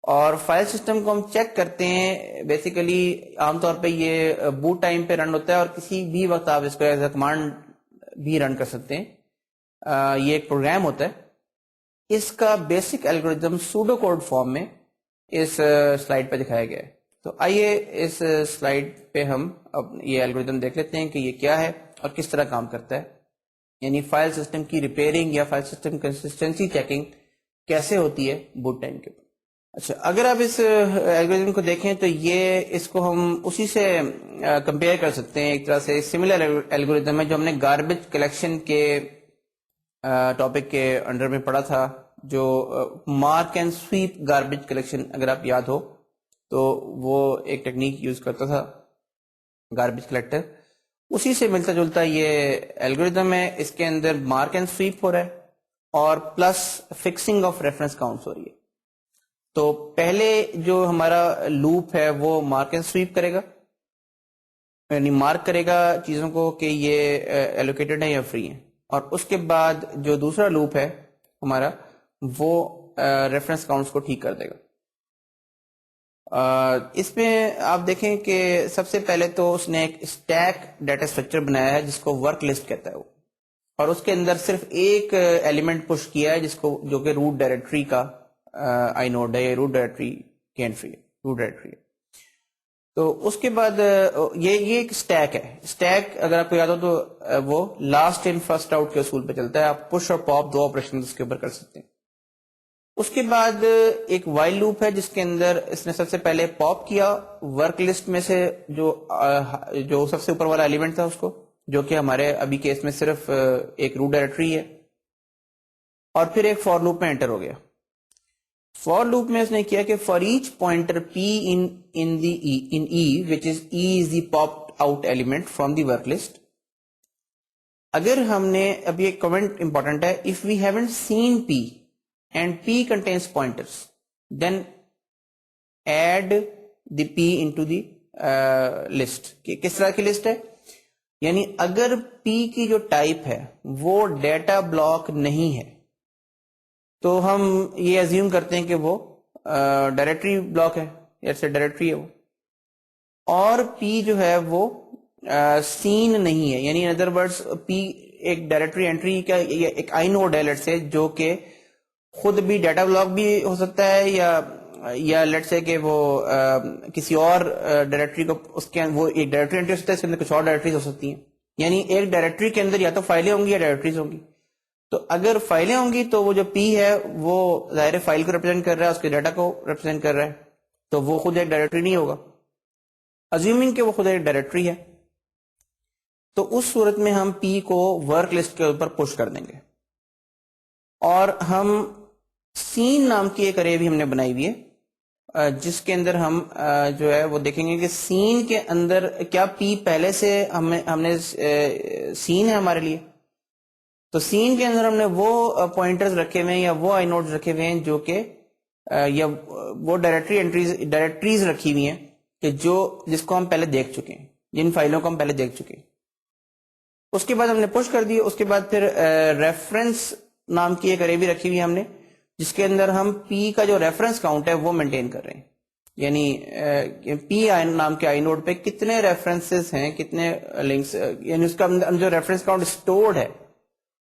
اور فائل سسٹم کو ہم چیک کرتے ہیں بیسیکلی عام طور پہ یہ بوٹ ٹائم پہ رن ہوتا ہے, اور کسی بھی وقت آپ اس کو ایز اے کمانڈ بھی رن کر سکتے ہیں. یہ ایک پروگرام ہوتا ہے. اس کا basic algorithm pseudocode form میں اس سلائیڈ پہ دکھایا گیا ہے. تو آئیے اس سلائیڈ پہ ہم اب یہ الگوریدم دیکھ لیتے ہیں کہ یہ کیا ہے اور کس طرح کام کرتا ہے, یعنی فائل سسٹم کی ریپیئرنگ یا فائل سسٹم کنسسٹنسی چیکنگ کیسے ہوتی ہے بوٹ ٹائم کے اوپر. اچھا, اگر آپ اس الگوریدم کو دیکھیں تو یہ اس کو ہم اسی سے کمپیئر کر سکتے ہیں. ایک طرح سے سملر الگوریدم ہے جو ہم نے گاربیج کلیکشن کے ٹاپک کے انڈر میں پڑھا تھا, جو mark and sweep garbage collection, اگر آپ یاد ہو تو وہ ایک ٹیکنیک یوز کرتا تھا گاربیج کلیکٹر. اسی سے ملتا جلتا یہ الگوریدم ہے. اس کے اندر مارک اینڈ سویپ ہو رہا ہے اور plus fixing of reference counts ہو رہی ہے. تو پہلے جو ہمارا لوپ ہے وہ مارک اینڈ سویپ کرے گا, یعنی مارک کرے گا چیزوں کو کہ یہ ایلوکیٹڈ ہے یا فری ہے, اور اس کے بعد جو دوسرا لوپ ہے ہمارا وہ ریفرنس کاؤنٹس کو ٹھیک کر دے گا. اس میں آپ دیکھیں کہ سب سے پہلے تو اس نے ایک اسٹیک ڈیٹا اسٹرکچر بنایا ہے جس کو ورک لسٹ کہتا ہے وہ, اور اس کے اندر صرف ایک ایلیمنٹ پش کیا ہے جس کو جو کہ روٹ ڈائریکٹری کا آئی نوڈ ہے, روٹ ڈائریکٹری کی انٹری ہے, روٹ ڈائریکٹری ہے. تو اس کے بعد یہ ایک اسٹیک ہے. اسٹیک اگر آپ کو یاد ہو تو وہ لاسٹ ان فرسٹ آؤٹ کے اصول پہ چلتا ہے. آپ پش اور پاپ دو آپریشن اس کے اوپر کر سکتے ہیں. اس کے بعد ایک وائل لوپ ہے جس کے اندر اس نے سب سے پہلے پاپ کیا ورک لسٹ میں سے جو سب سے اوپر والا ایلیمنٹ تھا اس کو, جو کہ ہمارے ابھی کیس میں صرف ایک روٹ ڈائریکٹری ہے, اور پھر ایک فور لوپ میں انٹر ہو گیا. فور لوپ میں اس نے کیا کہ for each pointer P in E which is E is the popped out element from the work list. اگر ہم نے ابھی ایک کمنٹ امپورٹنٹ ہے, if we haven't seen P and P contains pointers, then add the P into the list. کس طرح کی list ہے؟ یعنی اگر P کی جو ٹائپ ہے وہ ڈیٹا بلاک نہیں ہے تو ہم یہ ازیوم کرتے ہیں کہ وہ ڈائریکٹری بلاک ہے, جیسے ڈائریکٹری ہے وہ, اور P جو ہے وہ سین نہیں ہے, یعنی in other words P ایک ڈائریکٹری انٹری کا ایک آئی نوڈ ہے لیٹ سے, جو کہ خود بھی ڈیٹا بلاک بھی ہو سکتا ہے یا لیٹ سے کہ وہ کسی اور ڈائریکٹری کو اس کے وہ ایک ڈائریکٹری انٹری ہو سکتا ہے, اس کے اندر کچھ اور ڈائریکٹریز ہو سکتی ہیں. یعنی ایک ڈائریکٹری کے اندر یا تو فائلیں ہوں گی یا ڈائریکٹریز ہوں گی. تو اگر فائلیں ہوں گی تو وہ جو پی ہے وہ ظاہر فائل کو ریپرزینٹ کر رہا ہے, اس کے ڈیٹا کو ریپرزینٹ کر رہا ہے, تو وہ خود ایک ڈائریکٹری نہیں ہوگا, ازیومنگ کہ وہ خود ایک ڈائریکٹری ہے. تو اس صورت میں ہم پی کو ورک لسٹ کے اوپر پش کر دیں گے, اور ہم سین نام کی ایک ارے بھی ہم نے بنائی ہوئی ہے جس کے اندر ہم جو ہے وہ دیکھیں گے کہ سین کے اندر کیا پی پہلے سے ہم نے سین ہے ہمارے لیے. تو سین کے اندر ہم نے وہ پوائنٹرز رکھے ہوئے ہیں یا وہ آئی نوڈز رکھے ہوئے ہیں جو کہ یا وہ ڈائریکٹریز رکھی ہوئی ہیں کہ جس کو ہم پہلے دیکھ چکے ہیں, جن فائلوں کو ہم پہلے دیکھ چکے ہیں. اس کے بعد ہم نے پش کر دی. اس کے بعد پھر ریفرنس نام کی ایک ارے بھی رکھی ہوئی ہے ہم نے, جس کے اندر ہم پی کا جو ریفرنس کاؤنٹ ہے وہ مینٹین کر رہے ہیں. یعنی پی نام کے آئی نوڈ پہ کتنے ریفرنسز ہیں, کتنے لنکس, یعنی اس کا جو ریفرنس کاؤنٹ اسٹورڈ ہے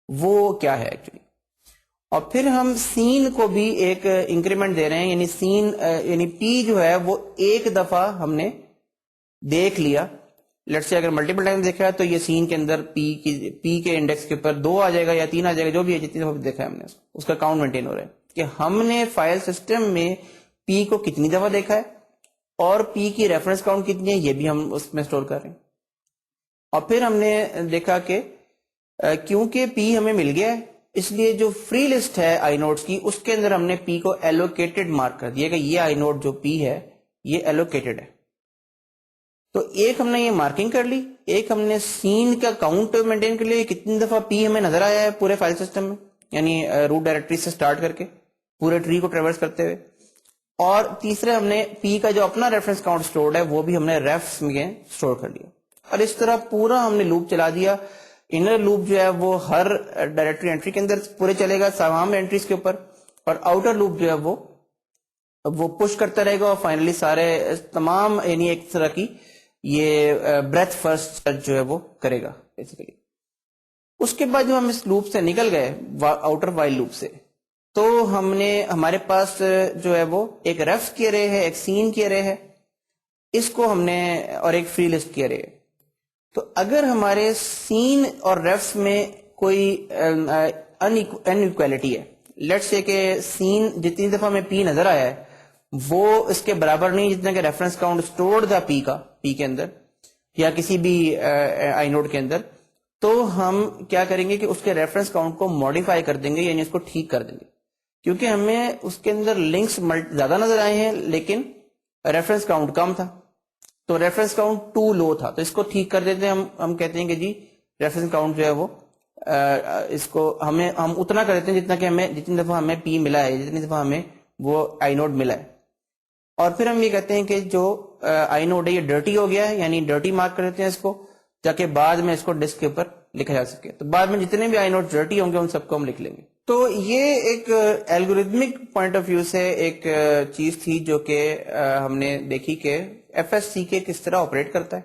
وہ کیا ہے ایکچولی. اور پھر ہم سین کو بھی ایک انکریمنٹ دے رہے ہیں، یعنی سین یعنی پی جو ہے وہ ایک دفعہ ہم نے دیکھ لیا، لیٹ سے اگر ملٹیپل ٹائم دیکھا ہے تو یہ سین کے اندر پی کے انڈیکس کے اوپر 2 آ جائے گا یا 3 آ جائے گا، جو بھی ہے جتنی دفعہ دیکھا ہے ہم نے اس کا کاؤنٹ مینٹین ہو رہا ہے کہ ہم نے فائل سسٹم میں پی کو کتنی دفعہ دیکھا ہے اور پی کی ریفرنس کاؤنٹ کتنی ہے، یہ بھی ہم اس میں اسٹور کر رہے ہیں. اور پھر ہم نے دیکھا کہ کیونکہ پی ہمیں مل گیا ہے اس لیے جو فری لسٹ ہے آئی نوڈس کی اس کے اندر ہم نے پی کو ایلوکیٹڈ مارک کر دیا کہ یہ آئی نوڈ جو پی ہے یہ ایلوکیٹڈ ہے. تو ایک ہم نے یہ مارکنگ کر لی، ایک ہم نے سین کا کاؤنٹ مینٹین کر لیا کتنی دفعہ پی ہمیں نظر آیا ہے پورے فائل سسٹم میں، یعنی روٹ ڈائریکٹری سے سٹارٹ کر کے پورے ٹری کو ٹریورس کرتے ہوئے. اور تیسرے ہم نے پی کا جو اپنا ریفرنس کاؤنٹ سٹورڈ ہے وہ بھی ہم نے ریفس میں سٹور کر لیا. اور اس طرح پورا ہم نے لوپ چلا دیا. انر لوپ جو ہے وہ ہر ڈائریکٹری انٹری کے اندر پورے چلے گا تمام انٹریز کے اوپر، اور آؤٹر لوپ جو ہے وہ پش کرتا رہے گا اور فائنلی سارے تمام یعنی ایک طرح کی یہ بریتھ فرسٹ سرچ جو ہے وہ کرے گا بیسیکلی. اس کے بعد جو ہم اس لوپ سے نکل گئے آؤٹر وائل لوپ سے، تو ہم نے ہمارے پاس جو ہے وہ ایک ریف کی ارے ہے، ایک سین کی ارے ہے، اس کو ہم نے اور ایک فری لسٹ کی ارے ہے. تو اگر ہمارے سین اور ریفس میں کوئی انیکویلٹی ہے، لیٹ سے کہ سین جتنی دفعہ میں پی نظر آیا ہے وہ اس کے برابر نہیں جتنا کہ ریفرنس کاؤنٹ سٹورڈ تھا پی کے اندر یا کسی بھی آئی نوڈ کے اندر، تو ہم کیا کریں گے کہ اس کے ریفرنس کاؤنٹ کو ماڈیفائی کر دیں گے، یعنی اس کو ٹھیک کر دیں گے. کیونکہ ہمیں اس کے اندر لنکس زیادہ نظر آئے ہیں لیکن ریفرنس کاؤنٹ کم تھا، تو ریفرنس کاؤنٹ 2 لو تھا، تو اس کو ٹھیک کر دیتے ہیں. ہم کہتے ہیں کہ جی ریفرنس کاؤنٹ جو ہے وہ اس کو ہم اتنا کر دیتے ہیں جتنا کہ ہمیں جتنی دفعہ ہمیں پی ملا ہے، جتنی دفعہ ہمیں وہ آئی نوڈ ملا ہے. اور پھر ہم یہ کہتے ہیں کہ جو آئی نوڈ ہے یہ ڈرٹی ہو گیا ہے، یعنی ڈرٹی مارک کر دیتے ہیں اس کو تاکہ بعد میں اس کو ڈسک کے اوپر لکھا جا سکے. تو بعد میں جتنے بھی آئی نوڈ ڈرٹی ہوں گے ان سب کو ہم لکھ لیں گے. تو یہ ایک الگوریتمک پوائنٹ آف ویو سے ایک چیز تھی جو کہ ہم نے دیکھی کہ ایف ایس سی کے کس طرح آپریٹ کرتا ہے،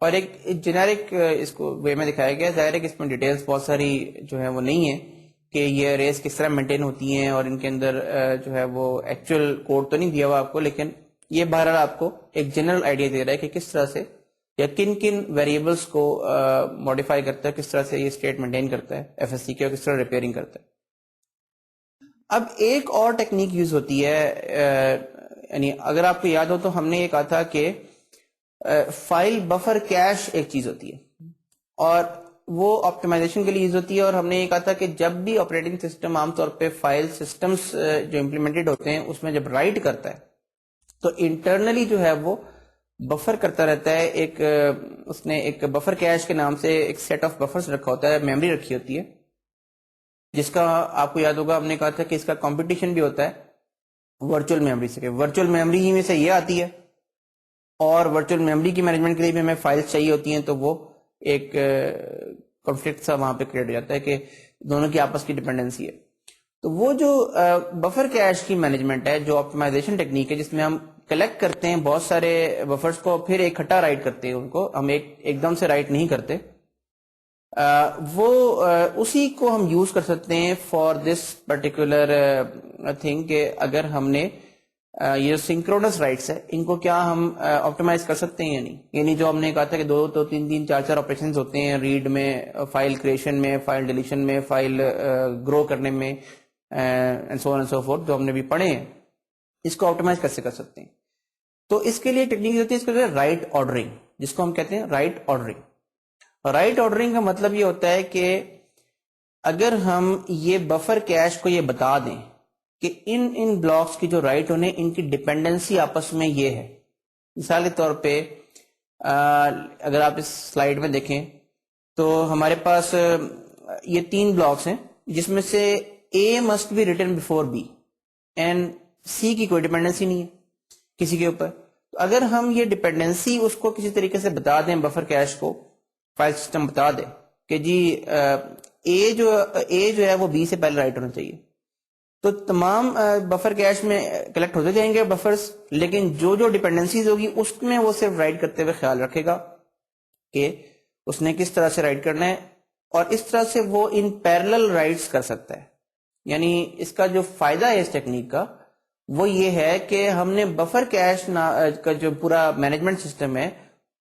اور ایک جنیرک اس کو وے میں دکھایا گیا. ظاہر ہے کہ اس میں ڈیٹیلز بہت ساری جو ہے وہ نہیں ہے کہ یہ ریس کس طرح مینٹین ہوتی ہیں اور ان کے اندر جو ہے وہ ایکچوئل کوڈ تو نہیں دیا ہوا آپ کو، لیکن یہ بہرحال آپ کو ایک جنرل آئیڈیا دے رہا ہے کہ کس طرح سے یا کن کن ویریبلس کو ماڈیفائی کرتا ہے، کس طرح سے یہ اسٹیٹ مینٹین کرتا ہے ایف ایس سی کے، اور کس طرح ریپیئرنگ کرتا ہے. اب ایک اور ٹیکنیک یوز ہوتی ہے، یعنی اگر آپ کو یاد ہو تو ہم نے یہ کہا تھا کہ فائل بفر کیش ایک چیز ہوتی ہے اور وہ آپٹیمائزیشن کے لیے یوز ہوتی ہے. اور ہم نے یہ کہا تھا کہ جب بھی آپریٹنگ سسٹم عام طور پہ فائل سسٹمز جو امپلیمنٹڈ ہوتے ہیں اس میں جب رائٹ کرتا ہے تو انٹرنلی جو ہے وہ بفر کرتا رہتا ہے. اس نے ایک بفر کیش کے نام سے ایک سیٹ آف بفرز رکھا ہوتا ہے، میموری رکھی ہوتی ہے، جس کا آپ کو یاد ہوگا ہم نے کہا تھا کہ اس کا کمپٹیشن بھی ہوتا ہے ورچوئل میموری سے، کہ ورچوئل میموری ہی میں سے یہ آتی ہے اور ورچوئل میموری کی مینجمنٹ کے لیے بھی ہمیں فائلز چاہیے ہوتی ہیں، تو وہ ایک کنفلکٹ سا وہاں پہ کریٹ ہو جاتا ہے کہ دونوں کی آپس کی ڈپینڈنسی ہے. تو وہ جو بفر کیش کی مینجمنٹ ہے، جو آپٹیمائزیشن ٹیکنیک ہے، جس میں ہم کلیکٹ کرتے ہیں بہت سارے بفرز کو پھر اکٹھا رائٹ کرتے ہیں، ان کو ہم ایک دم سے رائٹ نہیں کرتے، وہ اسی کو ہم یوز کر سکتے ہیں فار دس پرٹیکولر تھنگ کہ اگر ہم نے یہ سنکرونس رائٹس ہے ان کو کیا ہم آپٹیمائز کر سکتے ہیں یا نہیں. یعنی جو ہم نے کہا تھا کہ 2 2 3 3 4 4 آپریشنز ہوتے ہیں ریڈ میں، فائل کریشن میں، فائل ڈیلیشن میں، فائل گرو کرنے میں، and so on and so fourth, جو ہم نے بھی پڑھے ہیں، اس کو آپٹیمائز کیسے کر سکتے ہیں. تو اس کے لیے ٹیکنیک ہوتی ہے اس کو رائٹ آرڈرنگ، جس کو ہم کہتے ہیں رائٹ آرڈرنگ. رائٹ آرڈرنگ کا مطلب یہ ہوتا ہے کہ اگر ہم یہ بفر کیش کو یہ بتا دیں کہ ان بلاکس کی جو رائٹ ہونے ان کی ڈپینڈنسی آپس میں یہ ہے. مثال کے طور پہ اگر آپ اس سلائیڈ میں دیکھیں تو ہمارے پاس یہ 3 بلاکس ہیں جس میں سے A must be written before B and C کی کوئی ڈپینڈنسی نہیں ہے کسی کے اوپر. تو اگر ہم یہ ڈپینڈنسی اس کو کسی طریقے سے بتا دیں، بفر کیش کو فائل سسٹم بتا دے کہ جی اے جو ہے وہ بی سے پہلے رائٹ ہونا چاہیے، تو تمام بفر کیش میں کلیکٹ ہوتے جائیں گے بفرز، لیکن جو ڈپینڈنسیز ہوگی اس میں وہ صرف رائٹ کرتے ہوئے خیال رکھے گا کہ اس نے کس طرح سے رائٹ کرنا ہے، اور اس طرح سے وہ ان پیرلل رائٹس کر سکتا ہے. یعنی اس کا جو فائدہ ہے اس ٹیکنیک کا وہ یہ ہے کہ ہم نے بفر کیش کا جو پورا مینجمنٹ سسٹم ہے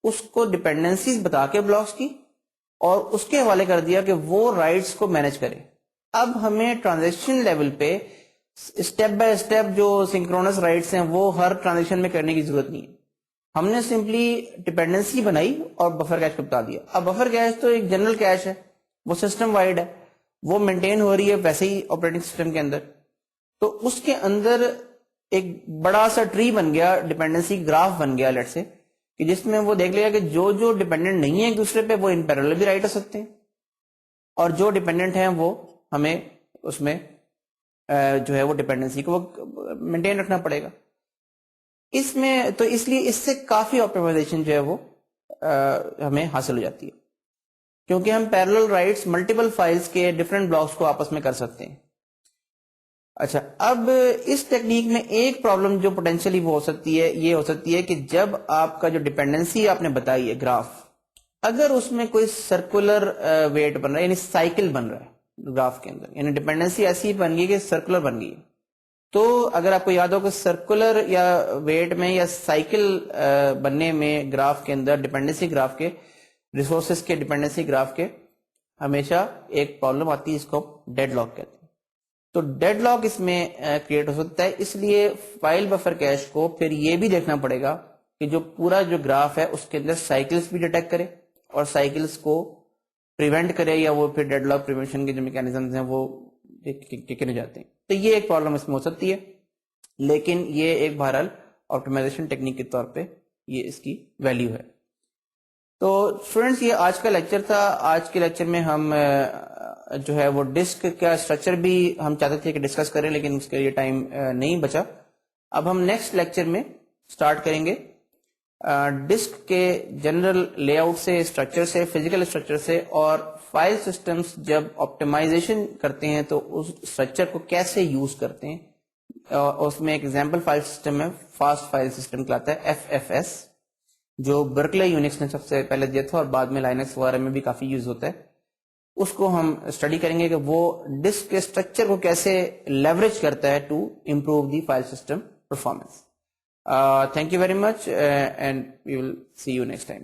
اس کو ڈپینڈنسیز بتا کے بلاکس کی اور اس کے حوالے کر دیا کہ وہ رائٹس کو مینج کرے. اب ہمیں ٹرانزیکشن لیول پہ اسٹیپ بائی اسٹیپ جو سنکرونس رائٹس ہیں وہ ہر ٹرانزیکشن میں کرنے کی ضرورت نہیں ہے. ہم نے سمپلی ڈپینڈنسی بنائی اور بفر کیش کو بتا دیا. اب بفر کیش تو ایک جنرل کیش ہے, وہ سسٹم وائڈ ہے, وہ مینٹین ہو رہی ہے ویسے ہی آپریٹنگ سسٹم کے اندر. تو اس کے اندر ایک بڑا سا ٹری بن گیا, ڈپینڈنسی گراف بن گیا لیٹ سے, کہ جس میں وہ دیکھ لیا کہ جو ڈپینڈنٹ نہیں ہے ایک دوسرے پہ وہ ان پیرالل بھی رائٹ ہو سکتے ہیں, اور جو ڈپینڈنٹ ہیں وہ ہمیں اس میں جو ہے وہ ڈپینڈنسی کو مینٹین رکھنا پڑے گا. اس میں تو اس لیے اس سے کافی آپٹیمائزیشن جو ہے وہ ہمیں حاصل ہو جاتی ہے, کیونکہ ہم پیرالل رائٹس ملٹیپل فائلز کے ڈفرینٹ بلاکس کو آپس میں کر سکتے ہیں. اچھا, اب اس ٹیکنیک میں ایک پرابلم جو پوٹینشلی وہ ہو سکتی ہے, یہ ہو سکتی ہے کہ جب آپ کا جو ڈپینڈنسی آپ نے بتائی ہے گراف, اگر اس میں کوئی سرکولر ویٹ بن رہا ہے, یعنی سائیکل بن رہا ہے گراف کے اندر, یعنی ڈپینڈنسی ایسی بن گئی کہ سرکولر بن گئی, تو اگر آپ کو یاد ہو کہ سرکولر یا ویٹ میں یا سائیکل بننے میں گراف کے اندر ڈپینڈنسی گراف کے ریسورسز کے ڈپینڈنسی گراف کے ہمیشہ ایک پرابلم آتی ہے, اس کو ڈیڈ لاک کہتے ہیں. تو ڈیڈ لاک اس میں کریٹ ہو سکتا ہے, اس لیے فائل بفر کیش کو پھر یہ بھی دیکھنا پڑے گا کہ جو پورا جو گراف ہے اس کے اندر سائیکلز بھی ڈیٹیکٹ کرے اور سائیکلز کو پریونٹ کرے, یا وہ پھر ڈیڈ لاک پریونشن کے جو میکینزمز ہیں وہ کنے جاتے ہیں. تو یہ ایک پرابلم اس میں ہو سکتی ہے, لیکن یہ ایک بہرحال آپٹیمائزیشن ٹیکنیک کے طور پہ یہ اس کی ویلیو ہے. تو اسٹوڈینٹس یہ آج کا لیکچر تھا. آج کے لیکچر میں ہم جو ہے وہ ڈسک کا اسٹرکچر بھی ہم چاہتے تھے کہ ڈسکس کریں, لیکن اس کے لیے ٹائم نہیں بچا. اب ہم نیکسٹ لیکچر میں اسٹارٹ کریں گے ڈسک کے جنرل لے آؤٹ سے, اسٹرکچر سے, فزیکل اسٹرکچر سے, اور فائل سسٹمز جب آپٹیمائزیشن کرتے ہیں تو اس اسٹرکچر کو کیسے یوز کرتے ہیں. اس میں ایک ایگزامپل فائل سسٹم ہے, فاسٹ فائل سسٹم کہلاتا ہے FFS, جو برکلے یونکس نے سب سے پہلے دیا تھا اور بعد میں لائنکس وغیرہ میں بھی کافی یوز ہوتا ہے. اس کو ہم اسٹڈی کریں گے کہ وہ ڈسک کے اسٹرکچر کو کیسے لیوریج کرتا ہے to improve the file system performance. Thank you very much and we will see you next time.